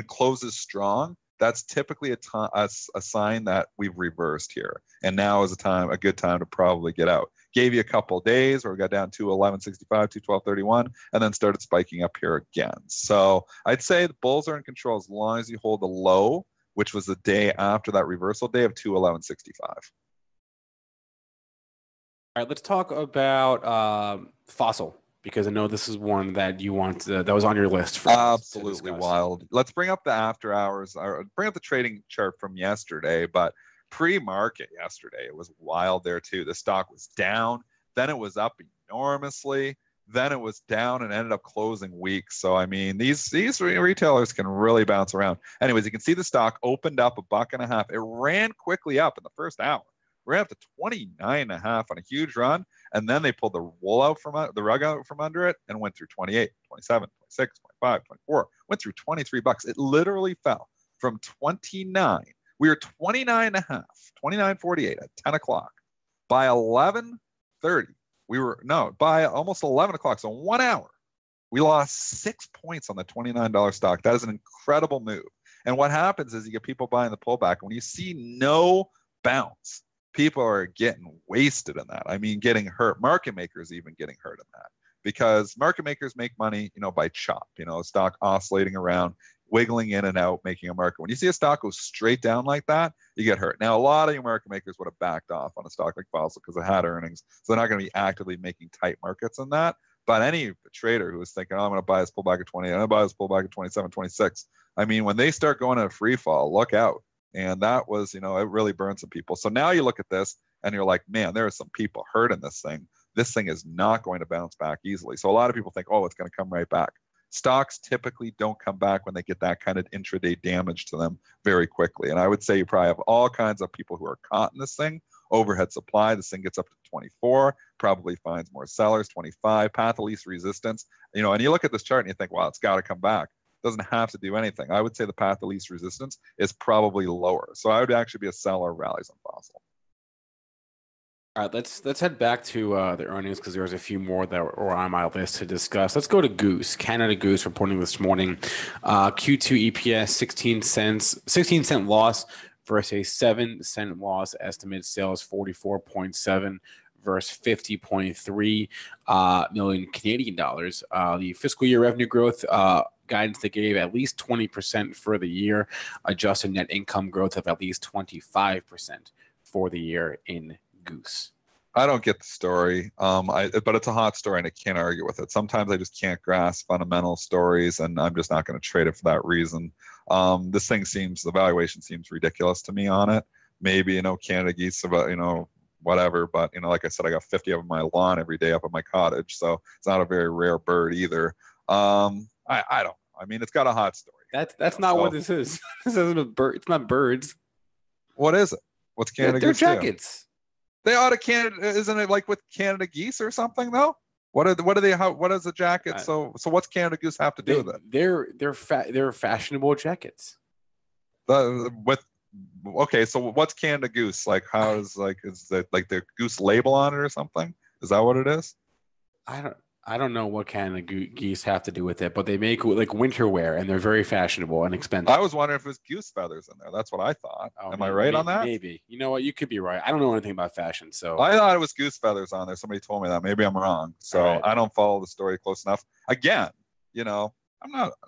closes strong. That's typically a sign that we've reversed here. And now is a good time to probably get out. Gave you a couple of days where we got down to 11.65, to 12.31, and then started spiking up here again. So I'd say the bulls are in control as long as you hold the low, which was the day after that reversal day of 211.65. All right, let's talk about Fossil, because I know this is one that you want that was on your list. For Absolutely wild. Let's bring up the after hours, or bring up the trading chart from yesterday. But pre-market yesterday, it was wild there too. The stock was down, then it was up enormously, then it was down and ended up closing weak. So I mean, these retailers can really bounce around. Anyways, you can see the stock opened up $1.50. It ran quickly up in the first hour. We're up to 29.5 on a huge run, and then they pulled the rug out from under it and went through 28, 27, 26, 25, 24, went through $23. It literally fell from 29. We were 29.5, 29.48 at 10 o'clock. By 11:30, by almost 11 o'clock, so 1 hour, we lost 6 points on the $29 stock. That is an incredible move. And what happens is you get people buying the pullback. When you see no bounce, people are getting wasted in that. I mean, getting hurt. Market makers even getting hurt in that, because market makers make money, by chop, stock oscillating around, wiggling in and out, making a market. When you see a stock go straight down like that, you get hurt. Now, a lot of your market makers would have backed off on a stock like Fossil because it had earnings. So they're not going to be actively making tight markets in that. But any trader who is thinking, I'm going to buy this pullback at 20, I'm going to buy this pullback at 27, 26. I mean, when they start going in a free fall, look out. And that was, it really burned some people. So now you look at this and you're like, man, there are some people hurt in this thing. This thing is not going to bounce back easily. So a lot of people think, oh, it's going to come right back. Stocks typically don't come back when they get that kind of intraday damage to them very quickly. And I would say you probably have all kinds of people who are caught in this thing. Overhead supply, this thing gets up to 24, probably finds more sellers, 25, path of least resistance. And you look at this chart and you think, wow, it's got to come back. Doesn't have to do anything. I would say the path of least resistance is probably lower. So I would actually be a seller of rallies on Fossil. All right, let's head back to the earnings, because there's a few more that were on my list to discuss. Let's go to Goose. Canada Goose reporting this morning. Q2 EPS 16-cent loss versus a 7-cent loss. Estimated sales 44.7 versus 50.3 million Canadian dollars. The fiscal year revenue growth guidance they gave at least 20% for the year. Adjusted net income growth of at least 25% for the year in Goose. I don't get the story, but it's a hot story and I can't argue with it. Sometimes I just can't grasp fundamental stories, and I'm just not going to trade it for that reason. This thing the valuation seems ridiculous to me on it. Maybe, Canada geese about, whatever, but, like I said, I got 50 of them on my lawn every day up at my cottage, so it's not a very rare bird either. I don't. I mean, it's got a hot story. That's not what this is. This isn't a bird. It's not birds. What is it? What's Canada They're geese? They're jackets. They ought to Canada. Isn't it like with Canada geese or something though? What is the jacket? So what's Canada Goose have to do with it? They're fashionable jackets. Okay, so what's Canada Goose like? How is is that like the Goose label on it or something? Is that what it is? I I don't know what kind of geese have to do with it, but they make like winter wear, and they're very fashionable and expensive. I was wondering if it was goose feathers in there. That's what I thought. Oh, Am I right on that? Maybe. You know what? You could be right. I don't know anything about fashion, so I thought it was goose feathers on there. Somebody told me that. Maybe I'm wrong. So right. I don't follow the story close enough. Again,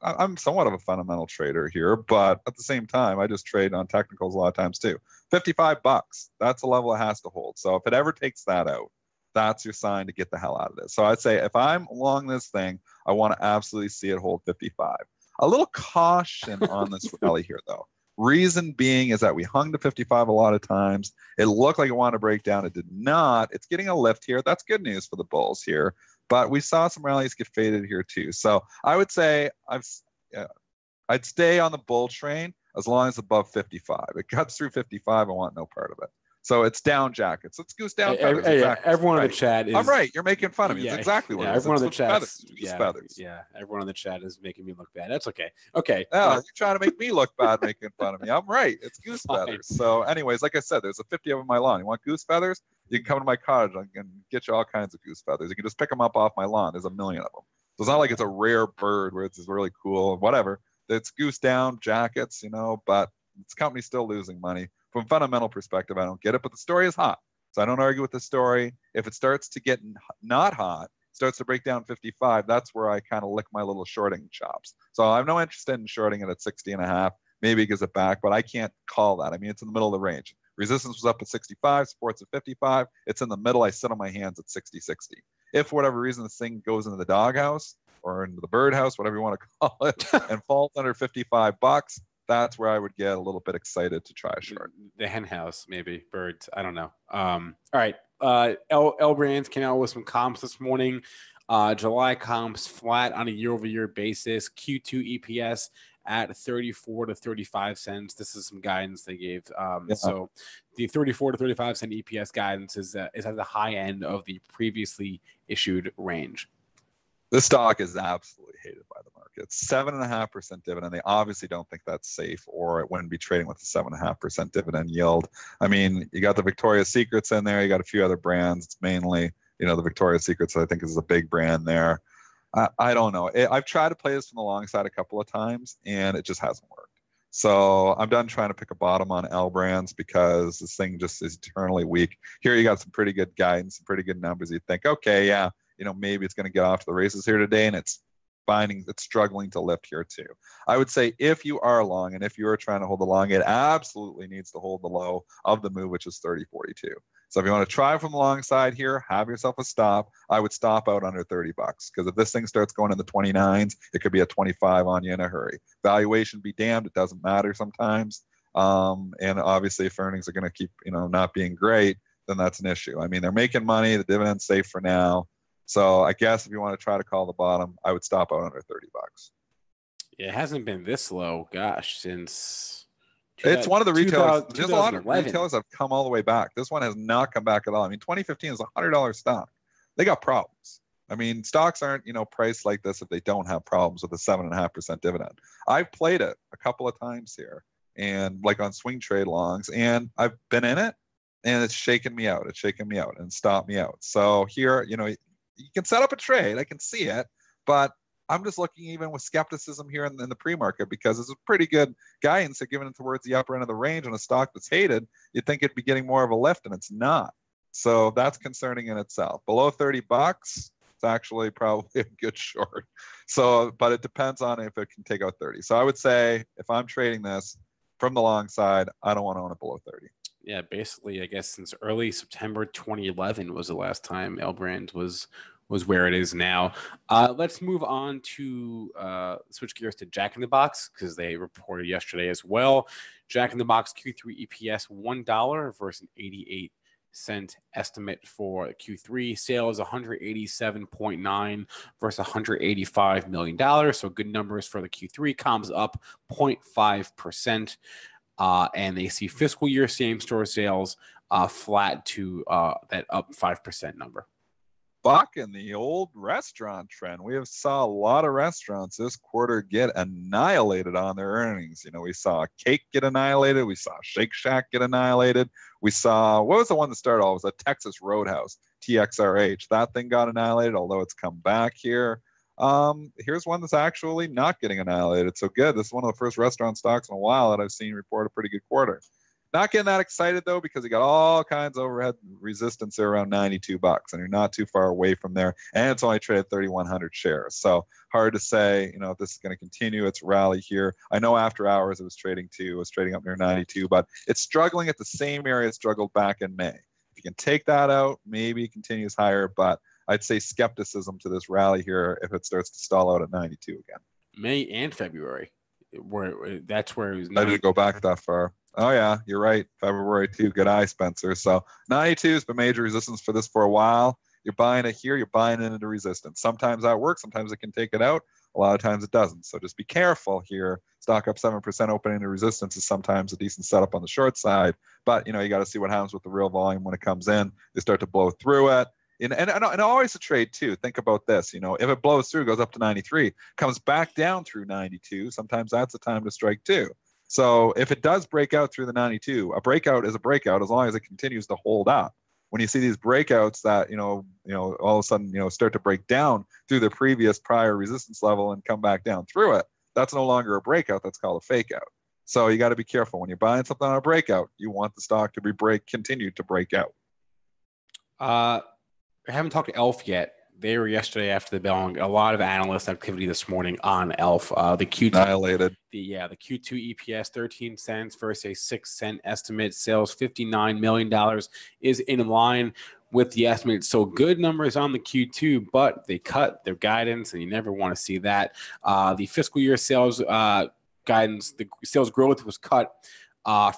I'm somewhat of a fundamental trader here, but at the same time, I just trade on technicals a lot of times too. $55. That's a level it has to hold. So if it ever takes that out, that's your sign to get the hell out of this. So I'd say if I'm along this thing, I want to absolutely see it hold 55. A little caution on this rally here, though. Reason being is that we hung to 55 a lot of times. It looked like it wanted to break down. It did not. It's getting a lift here. That's good news for the bulls here. But we saw some rallies get faded here too. So I would say I'd stay on the bull train as long as above 55. It cuts through 55. I want no part of it. So it's down jackets. Let's goose down feathers. Exactly. Everyone in the chat is. I'm right. You're making fun of me. It's exactly what it is. Everyone in the chat. Feathers. Yeah. Everyone in the chat is making me look bad. That's okay. Okay. Yeah, you're trying to make me look bad making fun of me. I'm right. It's goose feathers. So anyways, like I said, there's a 50 of them on my lawn. You want goose feathers? You can come to my cottage. I can get you all kinds of goose feathers. You can just pick them up off my lawn. There's a million of them. So it's not like it's a rare bird where it's really cool, whatever. It's goose down jackets, but this company's still losing money. From a fundamental perspective, I don't get it, but the story is hot. So I don't argue with the story. If it starts to get not hot, starts to break down 55, that's where I kind of lick my little shorting chops. So I have no interest in shorting it at 60.5. Maybe it gives it back, but I can't call that. I mean, it's in the middle of the range. Resistance was up at 65, support's at 55. It's in the middle. I sit on my hands at 60. If for whatever reason this thing goes into the doghouse or into the birdhouse, whatever you want to call it, and falls under $55, that's where I would get a little bit excited to try a short. The hen house, maybe birds. I don't know. All right. L Brands came out with some comps this morning. July comps flat on a year-over-year basis. Q2 EPS at 34 to 35 cents. This is some guidance they gave. So the 34 to 35 cent EPS guidance is at the high end of the previously issued range. This stock is absolutely hated by the market. 7.5% dividend. They obviously don't think that's safe, or it wouldn't be trading with a 7.5% dividend yield. I mean, you got the Victoria's Secrets in there. You got a few other brands. It's mainly, the Victoria's Secrets, I think, is a big brand there. I don't know. I've tried to play this from the long side a couple of times, and it just hasn't worked. So I'm done trying to pick a bottom on L Brands because this thing just is eternally weak. Here you got some pretty good guidance, some pretty good numbers. You think, okay, yeah, maybe it's going to get off to the races here today, and it's struggling to lift here too. I would say if you are long and if you are trying to hold the long, it absolutely needs to hold the low of the move, which is 30.42. So if you want to try from the long side here, have yourself a stop. I would stop out under $30 because if this thing starts going in the 29s, it could be a 25 on you in a hurry. Valuation be damned. It doesn't matter sometimes. And obviously if earnings are going to keep, not being great, then that's an issue. I mean, they're making money. The dividend's safe for now. So I guess if you want to try to call the bottom, I would stop out under $30. Yeah, it hasn't been this low, since it's one of the retailers. There's a lot of retailers that have come all the way back. This one has not come back at all. I mean, 2015 is a $100 stock. They got problems. I mean, stocks aren't, priced like this if they don't have problems with a 7.5% dividend. I've played it a couple of times here, and like on swing trade longs, and I've been in it, and it's shaken me out. It's shaken me out and stopped me out. So here, you can set up a trade. I can see it, but I'm just looking even with skepticism here in the pre-market because it's a pretty good guidance. They're giving it towards the upper end of the range on a stock that's hated. You'd think it'd be getting more of a lift, and it's not. So that's concerning in itself. Below $30, it's actually probably a good short. So, but it depends on if it can take out 30. So I would say if I'm trading this from the long side, I don't want to own it below 30. Yeah, basically, I guess since early September 2011 was the last time L Brand was where it is now. Let's move on to switch gears to Jack in the Box because they reported yesterday as well. Jack in the Box Q3 EPS $1 versus an 88-cent estimate for Q3. Sales 187.9 versus $185 million. So good numbers for the Q3. Comps up 0.5%. And they see fiscal year same-store sales flat to that up 5% number. bucking the old restaurant trend. We have saw a lot of restaurants this quarter get annihilated on their earnings. You know, we saw Cake get annihilated. We saw Shake Shack get annihilated. We saw, what was the one that started all? It was a Texas Roadhouse, TXRH. That thing got annihilated, although it's come back here. Here's one that's actually not getting annihilated. So good. This is one of the first restaurant stocks in a while that I've seen report a pretty good quarter. Not getting that excited though, because you got all kinds of overhead resistance there around 92 bucks, and you're not too far away from there. And it's only traded 3,100 shares. So hard to say, you know, if this is going to continue its rally here. I know after hours it was trading up near 92, but it's struggling at the same area it struggled back in May. If you can take that out, maybe it continues higher, but I'd say skepticism to this rally here if it starts to stall out at 92 again. May and February, that's where it was. I didn't go back that far. Oh yeah, you're right. February 2. Good eye, Spencer. So 92 has been major resistance for this for a while. You're buying it here. You're buying it into resistance. Sometimes that works. Sometimes it can take it out. A lot of times it doesn't. So just be careful here. Stock up 7% opening to resistance is sometimes a decent setup on the short side. But you know, you got to see what happens with the real volume when it comes in. They start to blow through it. And always a trade too. Think about this. You know, if it blows through, goes up to 93, comes back down through 92. Sometimes that's the time to strike too. So if it does break out through the 92, a breakout is a breakout as long as it continues to hold up. When you see these breakouts that, you know, all of a sudden, you know, start to break down through the previous prior resistance level and come back down through it, that's no longer a breakout. That's called a fake out. So you got to be careful when you're buying something on a breakout. You want the stock to continue to break out. I haven't talked to ELF yet. They were yesterday after the bell. A lot of analyst activity this morning on ELF. The Q2 annihilated. The Q2 EPS 13 cents versus a 6-cent estimate. Sales $59 million is in line with the estimate. So good numbers on the Q2, but they cut their guidance, and you never want to see that. The fiscal year sales guidance, the sales growth was cut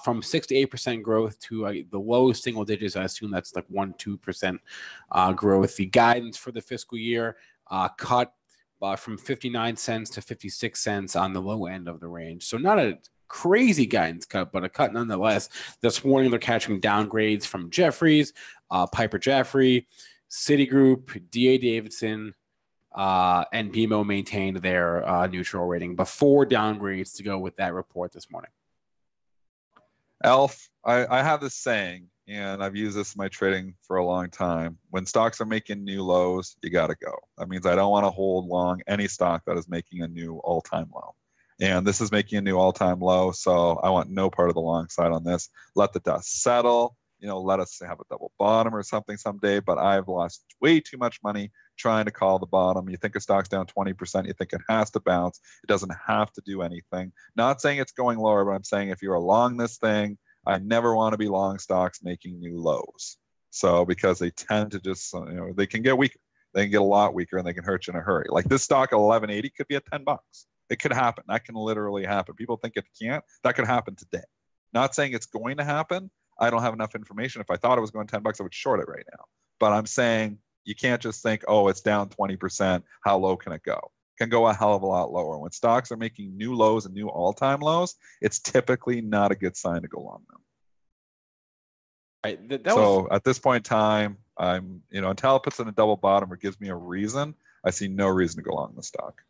from 6 to 8% growth to the low single digits. I assume that's like 1-2% growth. The guidance for the fiscal year cut from 59 cents to 56 cents on the low end of the range. So not a crazy guidance cut, but a cut nonetheless. This morning they're catching downgrades from Jefferies, Piper Jaffray, Citigroup, D.A. Davidson, and BMO maintained their neutral rating before downgrades to go with that report this morning. ELF, I have this saying, and I've used this in my trading for a long time. When stocks are making new lows, you got to go. That means I don't want to hold long any stock that is making a new all-time low. And this is making a new all-time low, so I want no part of the long side on this. Let the dust settle. You know, let us have a double bottom or something someday, but I've lost way too much money trying to call the bottom. You think a stock's down 20%, you think it has to bounce. It doesn't have to do anything. Not saying it's going lower, but I'm saying if you're long this thing, I never want to be long stocks making new lows. So because they tend to just, you know, they can get weaker. They can get a lot weaker and they can hurt you in a hurry. Like this stock at 1180 could be at 10 bucks. It could happen. That can literally happen. People think it can't. That could happen today. Not saying it's going to happen. I don't have enough information. If I thought it was going 10 bucks, I would short it right now. But I'm saying you can't just think, oh, it's down 20%. How low can it go? It can go a hell of a lot lower. When stocks are making new lows and new all-time lows, it's typically not a good sign to go long them. Right. So at this point in time, I'm, you know, until it puts in a double bottom or gives me a reason, I see no reason to go long the stock.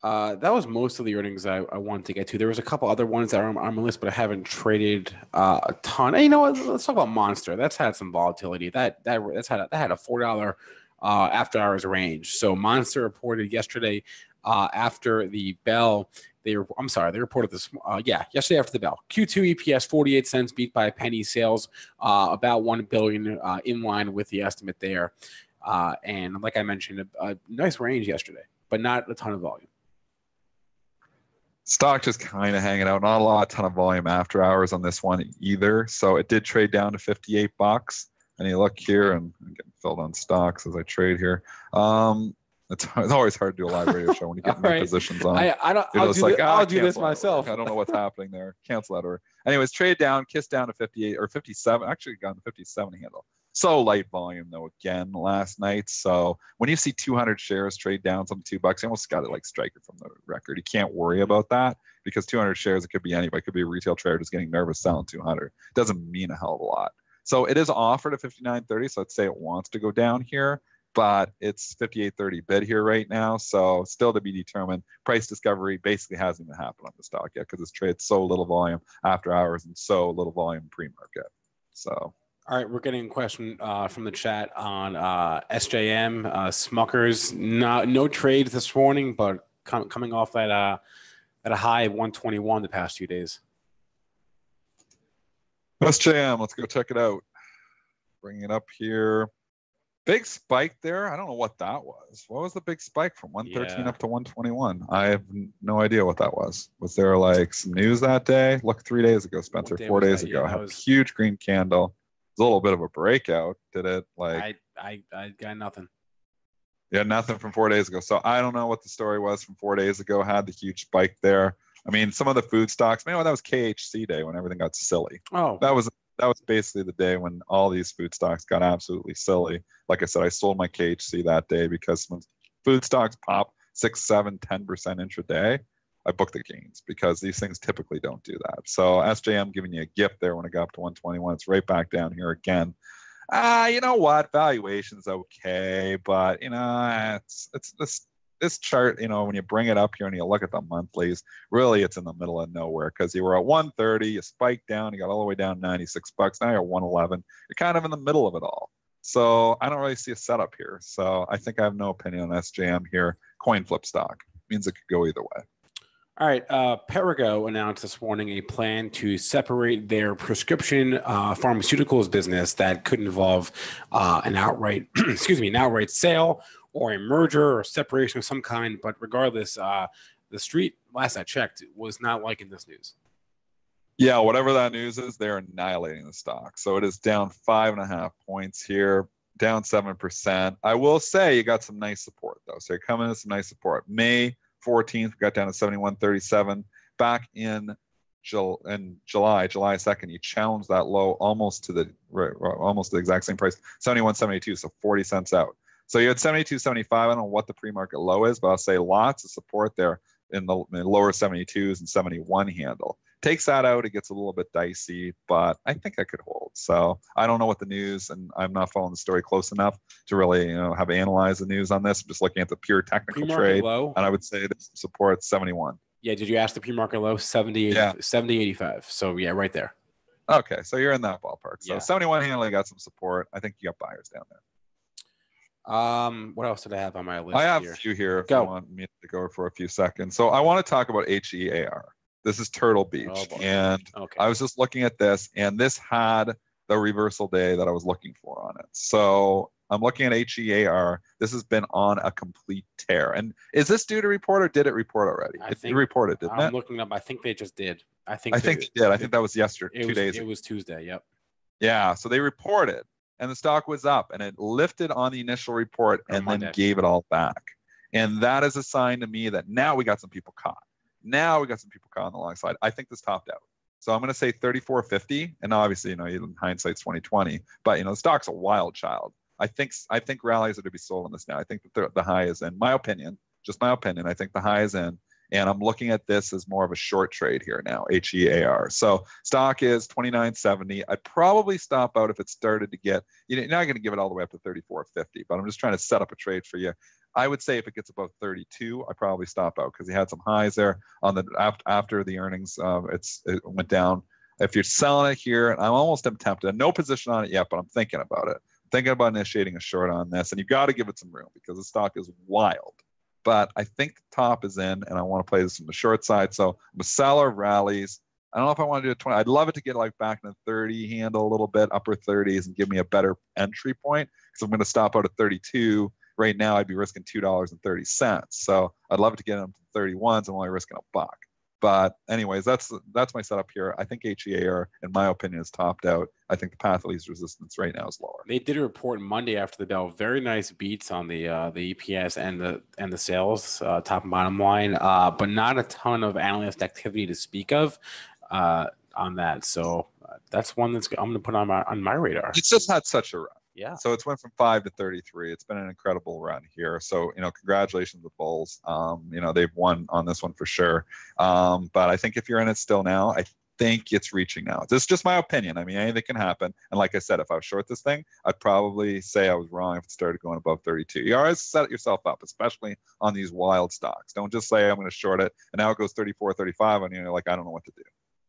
That was most of the earnings I wanted to get to. There was a couple other ones that are on my list, but I haven't traded a ton. Hey, you know what? Let's talk about Monster. That's had some volatility. That had a $4 after hours range. So Monster reported yesterday after the bell. They reported this. Yesterday after the bell. Q2 EPS 48 cents, beat by a penny. Sales about $1 billion, in line with the estimate there. And like I mentioned, a nice range yesterday, but not a ton of volume. Stock just kind of hanging out. Not a ton of volume after hours on this one either. So it did trade down to 58 bucks. And you look here, and I'm getting filled on stocks as I trade here. It's always hard to do a live radio show when you get new positions on. I'll do this myself. I don't know what's happening there. Cancel that order. Anyways, trade down, kiss down to 58 or 57. Actually, gone to 57 handle. So light volume though again last night. So when you see 200 shares trade down some $2, you almost got it like Striker from the record. You can't worry about that because 200 shares, it could be anybody. It could be a retail trader just getting nervous selling 200. It doesn't mean a hell of a lot. So it is offered at 59.30. So let's say it wants to go down here, but it's 58.30 bid here right now, so still to be determined. Price discovery basically hasn't even happened on the stock yet because it's traded so little volume after hours and so little volume pre-market. So. All right, we're getting a question from the chat on SJM, Smuckers. No trades this morning, but coming off at a high of 121 the past few days. SJM, let's go check it out. Bring it up here. Big spike there. I don't know what that was. What was the big spike from 113 up to 121? I have no idea what that was. Was there like some news that day? Look, 3 days ago, Spencer. 4 days ago. Yeah, was... Huge green candle. It was a little bit of a breakout. Did it like? I got nothing. Yeah, nothing from 4 days ago. So I don't know what the story was from 4 days ago. Had the huge spike there. I mean, some of the food stocks. Man, that was KHC day when everything got silly. Oh, that was basically the day when all these food stocks got absolutely silly. Like I said, I sold my KHC that day because when food stocks pop 6, 7, 10% intraday, I book the gains because these things typically don't do that. So SJM giving you a gift there when it got up to 121. It's right back down here again. You know what? Valuation's okay, but it's this chart, when you bring it up here and you look at the monthlies, really it's in the middle of nowhere because you were at 130, you spiked down, you got all the way down $96. Now you're at 111. You're kind of in the middle of it all. So I don't really see a setup here. So I think I have no opinion on SJM here. Coin flip stock means it could go either way. All right. Perrigo announced this morning a plan to separate their prescription pharmaceuticals business that could involve an outright sale or a merger or separation of some kind. But regardless, the street, last I checked, was not liking this news. Yeah, whatever that news is, they're annihilating the stock. So it is down 5.5 points here, down 7%. I will say you got some nice support, though. So you're coming in some nice support. May 14th, we got down to 71.37. Back in July 2nd, you challenged that low almost to the exact same price, 71.72, so 40 cents out. So you had 72.75. I don't know what the pre-market low is, but I'll say lots of support there in the lower 72s and 71 handle. Takes that out, it gets a little bit dicey, but I think I could hold. So I don't know what the news, and I'm not following the story close enough to really have analyzed the news on this. I'm just looking at the pure technical trade, low, and I would say that support 71. Yeah, did you ask the pre-market low? 70.85. So yeah, right there. Okay, so you're in that ballpark. So yeah. 71 handle got some support. I think you got buyers down there. What else did I have on my list? I have a few here if you want me to go for a few seconds. So I want to talk about HEAR. This is Turtle Beach. And I was just looking at this, and this had the reversal day that I was looking for on it. So I'm looking at HEAR. This has been on a complete tear. And is this due to report, or did it report already? It reported, didn't it? I'm looking up. I think they just did. I think they did. I think that was yesterday, 2 days ago. It was Tuesday, yep. Yeah, so they reported, and the stock was up, and it lifted on the initial report and then gave it all back. And that is a sign to me that now we got some people caught. Now we got some people caught on the long side. I think this topped out. So I'm going to say 34.50. And obviously, in hindsight's 2020, but the stock's a wild child. I think rallies are to be sold on this now. I think that the high is in. My opinion, just my opinion. I think the high is in. And I'm looking at this as more of a short trade here now, HEAR. So stock is 29.70. I'd probably stop out if it started to get, you're not going to give it all the way up to 34.50, but I'm just trying to set up a trade for you. I would say if it gets above 32, I probably stop out because you had some highs there on the after the earnings. It went down. If you're selling it here, I'm almost tempted. No position on it yet, but I'm thinking about it. Thinking about initiating a short on this, and you've got to give it some room because the stock is wild. But I think the top is in, and I want to play this from the short side. So I'm a seller of rallies. I don't know if I want to do a 20. I'd love it to get back in the 30 handle a little bit, upper 30s, and give me a better entry point because I'm going to stop out at 32. Right now, I'd be risking $2.30. So I'd love to get them to 31s. I'm only risking $1. But anyways, that's my setup here. I think HEAR, in my opinion, is topped out. I think the path of least resistance right now is lower. They did a report Monday after the bell. Very nice beats on the EPS and the sales, top and bottom line, but not a ton of analyst activity to speak of on that. So that's one that's I'm going to put on my radar. It's just had such a run. Yeah. So it's went from 5 to 33. It's been an incredible run here. So, congratulations to Bulls. They've won on this one for sure. But I think if you're in it still now, think it's reaching now. This is just my opinion. I mean, anything can happen. And like I said, if I was short this thing, I'd probably say I was wrong if it started going above 32. You always set yourself up, especially on these wild stocks. Don't just say I'm going to short it and now it goes 34, 35 and you're like, I don't know what to do.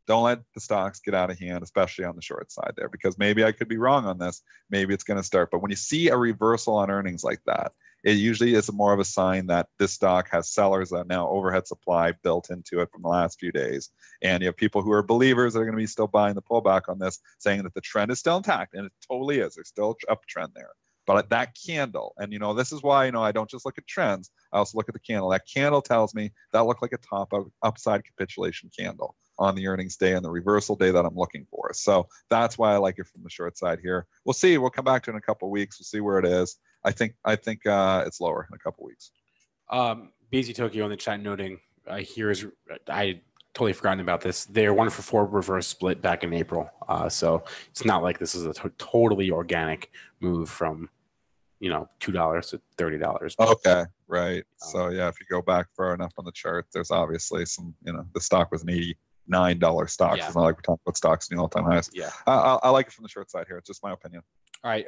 Don't let the stocks get out of hand, especially on the short side there, because maybe I could be wrong on this. Maybe it's going to start. But when you see a reversal on earnings like that, it usually is more of a sign that this stock has sellers that now overhead supply built into it from the last few days. And you have people who are believers that are going to be still buying the pullback on this, saying that the trend is still intact. And it totally is. There's still an uptrend there. But that candle, and this is why, I don't just look at trends. I also look at the candle. That candle tells me that looked like a top upside capitulation candle on the earnings day and the reversal day that I'm looking for. So that's why I like it from the short side here. We'll see. We'll come back to it in a couple of weeks. We'll see where it is. I think it's lower in a couple of weeks. BZ Tokyo on the chat noting I totally forgotten about this. They're 1-for-4 reverse split back in April. So it's not like this is a totally organic move from $2 to $30. Okay, right. So yeah, if you go back far enough on the chart, there's obviously some, the stock was an $89 stock. Yeah. It's not like we're talking about stocks in the all-time highs. Yeah. I like it from the short side here. It's just my opinion. All right.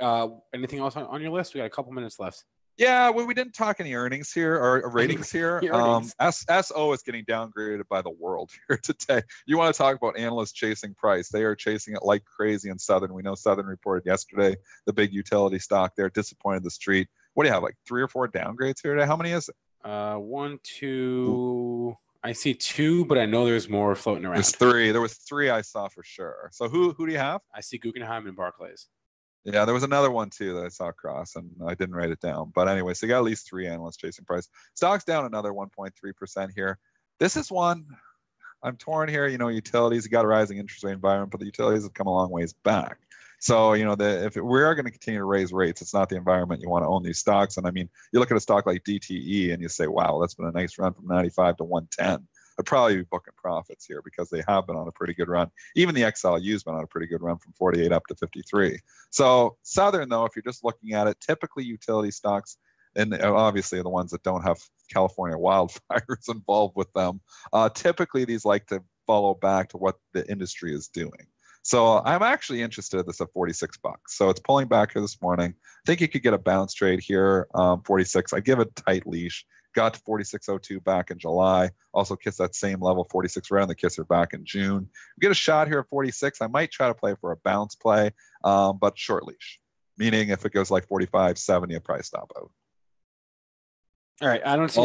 Anything else on your list? We got a couple minutes left. Yeah, well, we didn't talk any earnings here or ratings here. SO is getting downgraded by the world here today. You want to talk about analysts chasing price? They are chasing it like crazy in Southern. We know Southern reported yesterday, the big utility stock. They're disappointed the street. What do you have, like 3 or 4 downgrades here today? How many is it? 1, 2. I see 2, but I know there's more floating around. There's 3. There was 3 I saw for sure. So who do you have? I see Guggenheim and Barclays. Yeah, there was another one too that I saw across, and I didn't write it down. But anyway, so you got at least 3 analysts chasing price. Stock's down another 1.3% here. This is one I'm torn here. Utilities, you got a rising interest rate environment, but the utilities have come a long ways back. So, if we are going to continue to raise rates, it's not the environment you want to own these stocks. And I mean, you look at a stock like DTE and you say, wow, that's been a nice run from 95 to 110. I'd probably be booking profits here because they have been on a pretty good run. Even the XLU's been on a pretty good run from 48 up to 53. So Southern, though, if you're just looking at it, typically utility stocks, and obviously the ones that don't have California wildfires involved with them, typically these like to follow back to what the industry is doing. So I'm actually interested in this at $46. So it's pulling back here this morning. I think you could get a bounce trade here, 46. I give it a tight leash. Got to 46.02 back in July. Also kissed that same level, 46 right on the kisser back in June. We get a shot here at 46. I might try to play for a bounce play, but short leash. Meaning if it goes like 45.70, a price stop out. All right. I don't see.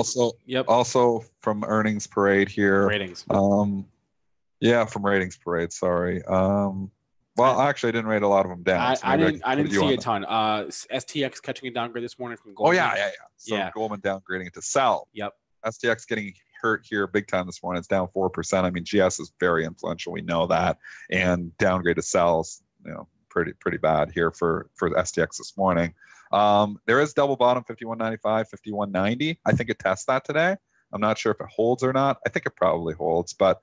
Also from earnings parade here. Ratings. Yeah, from ratings parade. Sorry. Well, actually, I didn't rate a lot of them down. I didn't see a ton. STX catching a downgrade this morning from Goldman. Oh, yeah. So Goldman downgrading it to sell. Yep. STX getting hurt here big time this morning. It's down 4%. I mean, GS is very influential. We know that. And downgrade to sells, pretty bad here for STX this morning. There is double bottom, 51.95, 51.90. I think it tests that today. I'm not sure if it holds or not. I think it probably holds, but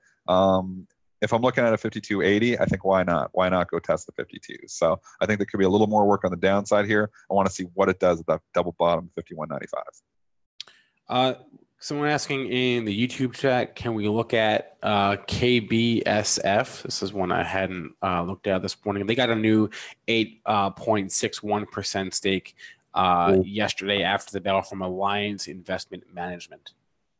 if I'm looking at a 52.80, I think why not? Why not go test the 52? So I think there could be a little more work on the downside here. I want to see what it does at that double bottom 51.95. Someone asking in the YouTube chat, can we look at KBSF? This is one I hadn't looked at this morning. They got a new 8.61% stake yesterday after the bell from Alliance Investment Management.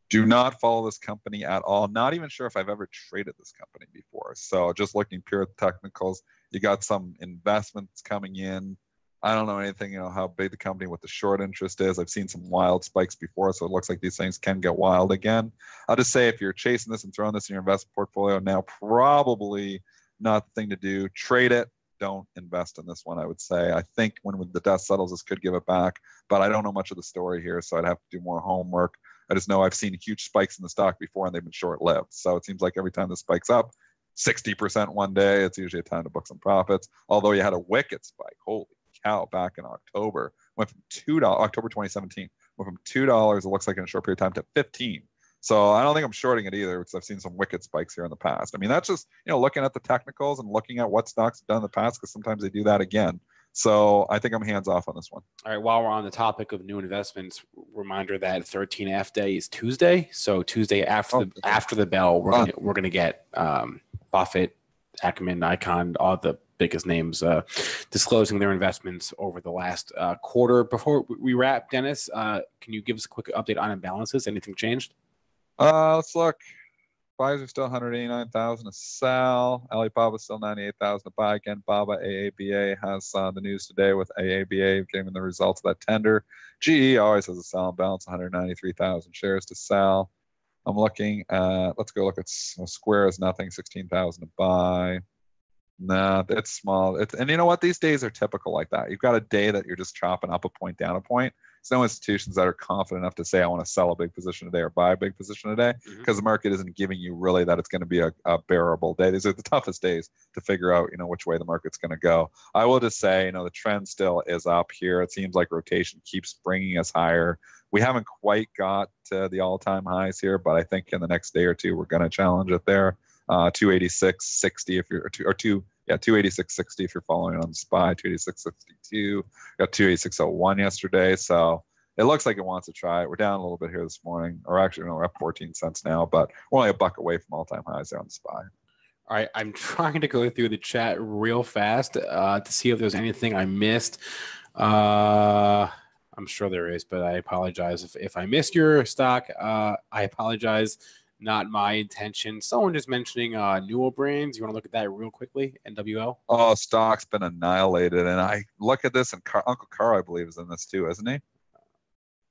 Do not follow this company at all. Not even sure if I've ever traded this company before. So just looking pure at the technicals, you got some investments coming in. I don't know anything, how big the company, what the short interest is. I've seen some wild spikes before, so it looks like these things can get wild again. I'll just say if you're chasing this and throwing this in your investment portfolio now, probably not the thing to do. Trade it. Don't invest in this one, I would say. I think when the dust settles, this could give it back, but I don't know much of the story here, so I'd have to do more homework. I just know I've seen huge spikes in the stock before, and they've been short-lived. So it seems like every time this spikes up 60% one day, it's usually a time to book some profits. Although you had a wicked spike, holy cow, back in October, went from October 2017, went from $2, it looks like in a short period of time, to 15. So I don't think I'm shorting it either, because I've seen some wicked spikes here in the past. I mean, that's just, looking at the technicals and looking at what stocks have done in the past, because sometimes they do that again. So I think I'm hands off on this one. All right. While we're on the topic of new investments, reminder that 13F day is Tuesday. So Tuesday after the bell, we're gonna get Buffett Acumen, Icon, all the biggest names disclosing their investments over the last quarter. Before we wrap, Dennis, can you give us a quick update on imbalances? Anything changed? Let's look. Pfizer still 189,000 to sell. Alibaba still 98,000 to buy. Again, Baba AABA has the news today with AABA giving the results of that tender. GE always has a sell and balance, 193,000 shares to sell. I'm looking at, let's go look at Square is nothing, 16,000 to buy. Nah, it's small. And you know what? These days are typical like that. You've got a day that you're just chopping up a point, down a point. There's no institutions that are confident enough to say, I want to sell a big position today or buy a big position today, because the market isn't giving you really that it's going to be a bearable day. These are the toughest days to figure out, which way the market's going to go. I will just say, the trend still is up here. It seems like rotation keeps bringing us higher. We haven't quite got to the all-time highs here, but I think in the next day or two, we're going to challenge it there. 286.60 if you're, or 286.60 if you're following on SPY, 286.62, got 286.01 yesterday. So it looks like it wants to try it. We're down a little bit here this morning, or actually, we're up 14 cents now, but we're only a buck away from all-time highs there on the SPY. All right, I'm trying to go through the chat real fast to see if there's anything I missed. I'm sure there is, but I apologize if I missed your stock. I apologize. Not my intention. Someone just mentioning Newell Brands. You want to look at that real quickly? NWL. Oh, stock's been annihilated, and I look at this, and Uncle Carl, I believe, is in this too, isn't he?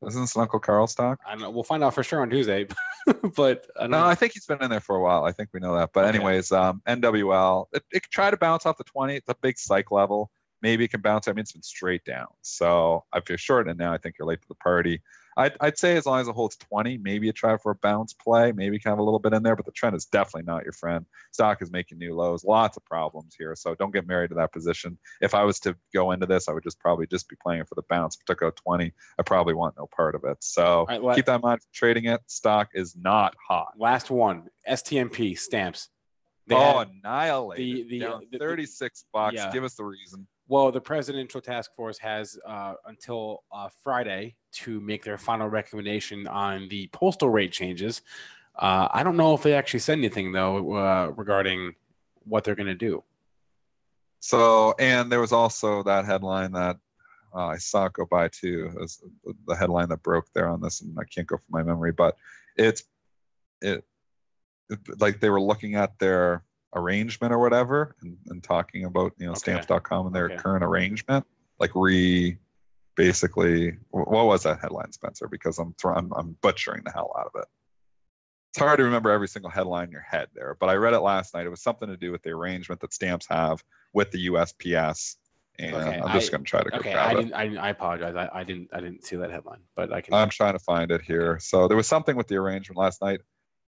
Isn't this an Uncle Carl stock? I don't know. We'll find out for sure on Tuesday. But I think he's been in there for a while. I think we know that. But anyways, NWL, it tried to bounce off the 20. It's a big psych level. Maybe it can bounce. I mean, it's been straight down. So if you're short in now, I think you're late to the party. I'd say as long as it holds 20, maybe you try for a bounce play. Maybe you can have a little bit in there, but the trend is definitely not your friend. Stock is making new lows. Lots of problems here. So don't get married to that position. If I was to go into this, I would probably just be playing it for the bounce. If it took out 20, I probably want no part of it. So keep that in mind for trading it. Stock is not hot. Last one, STMP stamps. Annihilated. Down 36 bucks. Yeah. Give us the reason. Well, the presidential task force has until Friday to make their final recommendation on the postal rate changes. I don't know if they actually said anything, though, regarding what they're going to do. So, and there was also that headline that I saw it go by, too, as the headline that broke there on this, and I can't go from my memory, but it like they were looking at their arrangement or whatever and talking about stamps.com and their current arrangement, like basically what was that headline, Spencer? Because I'm butchering the hell out of it. It's hard to remember every single headline in your head there, but I read it last night. It was something to do with the arrangement that stamps have with the USPS, and I'm just going to try to grab it. I apologize. I didn't see that headline, but I'm trying to find it here. So there was something with the arrangement last night.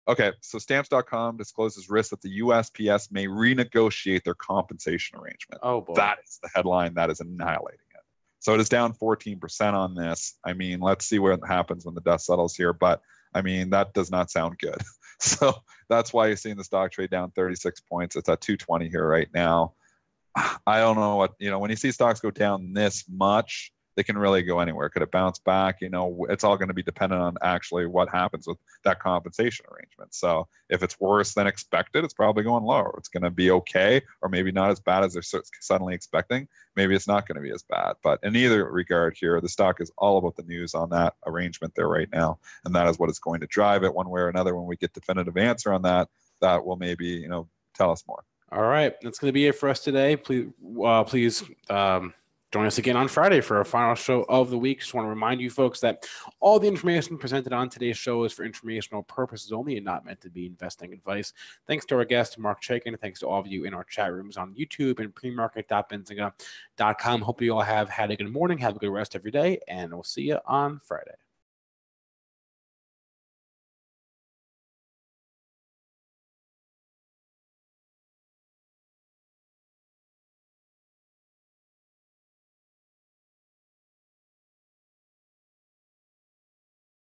Okay, so stamps.com discloses risk that the USPS may renegotiate their compensation arrangement. Oh, boy. That is the headline that is annihilating it. So it is down 14% on this. I mean, let's see what happens when the dust settles here. But, I mean, that does not sound good. So that's why you're seeing the stock trade down 36 points. It's at 220 here right now. I don't know what, when you see stocks go down this much, they can really go anywhere. Could it bounce back? It's all going to be dependent on actually what happens with that compensation arrangement. So if it's worse than expected, it's probably going lower. It's going to be okay, or maybe not as bad as they're suddenly expecting. Maybe it's not going to be as bad. But in either regard here, the stock is all about the news on that arrangement there right now. And that is what is going to drive it one way or another. When we get definitive answer on that, that will maybe, tell us more. All right. That's going to be it for us today. Please join us again on Friday for our final show of the week. Just want to remind you folks that all the information presented on today's show is for informational purposes only and not meant to be investing advice. Thanks to our guest, Marc Chaikin. Thanks to all of you in our chat rooms on YouTube and premarket.benzinga.com. Hope you all have had a good morning. Have a good rest of your day, and we'll see you on Friday.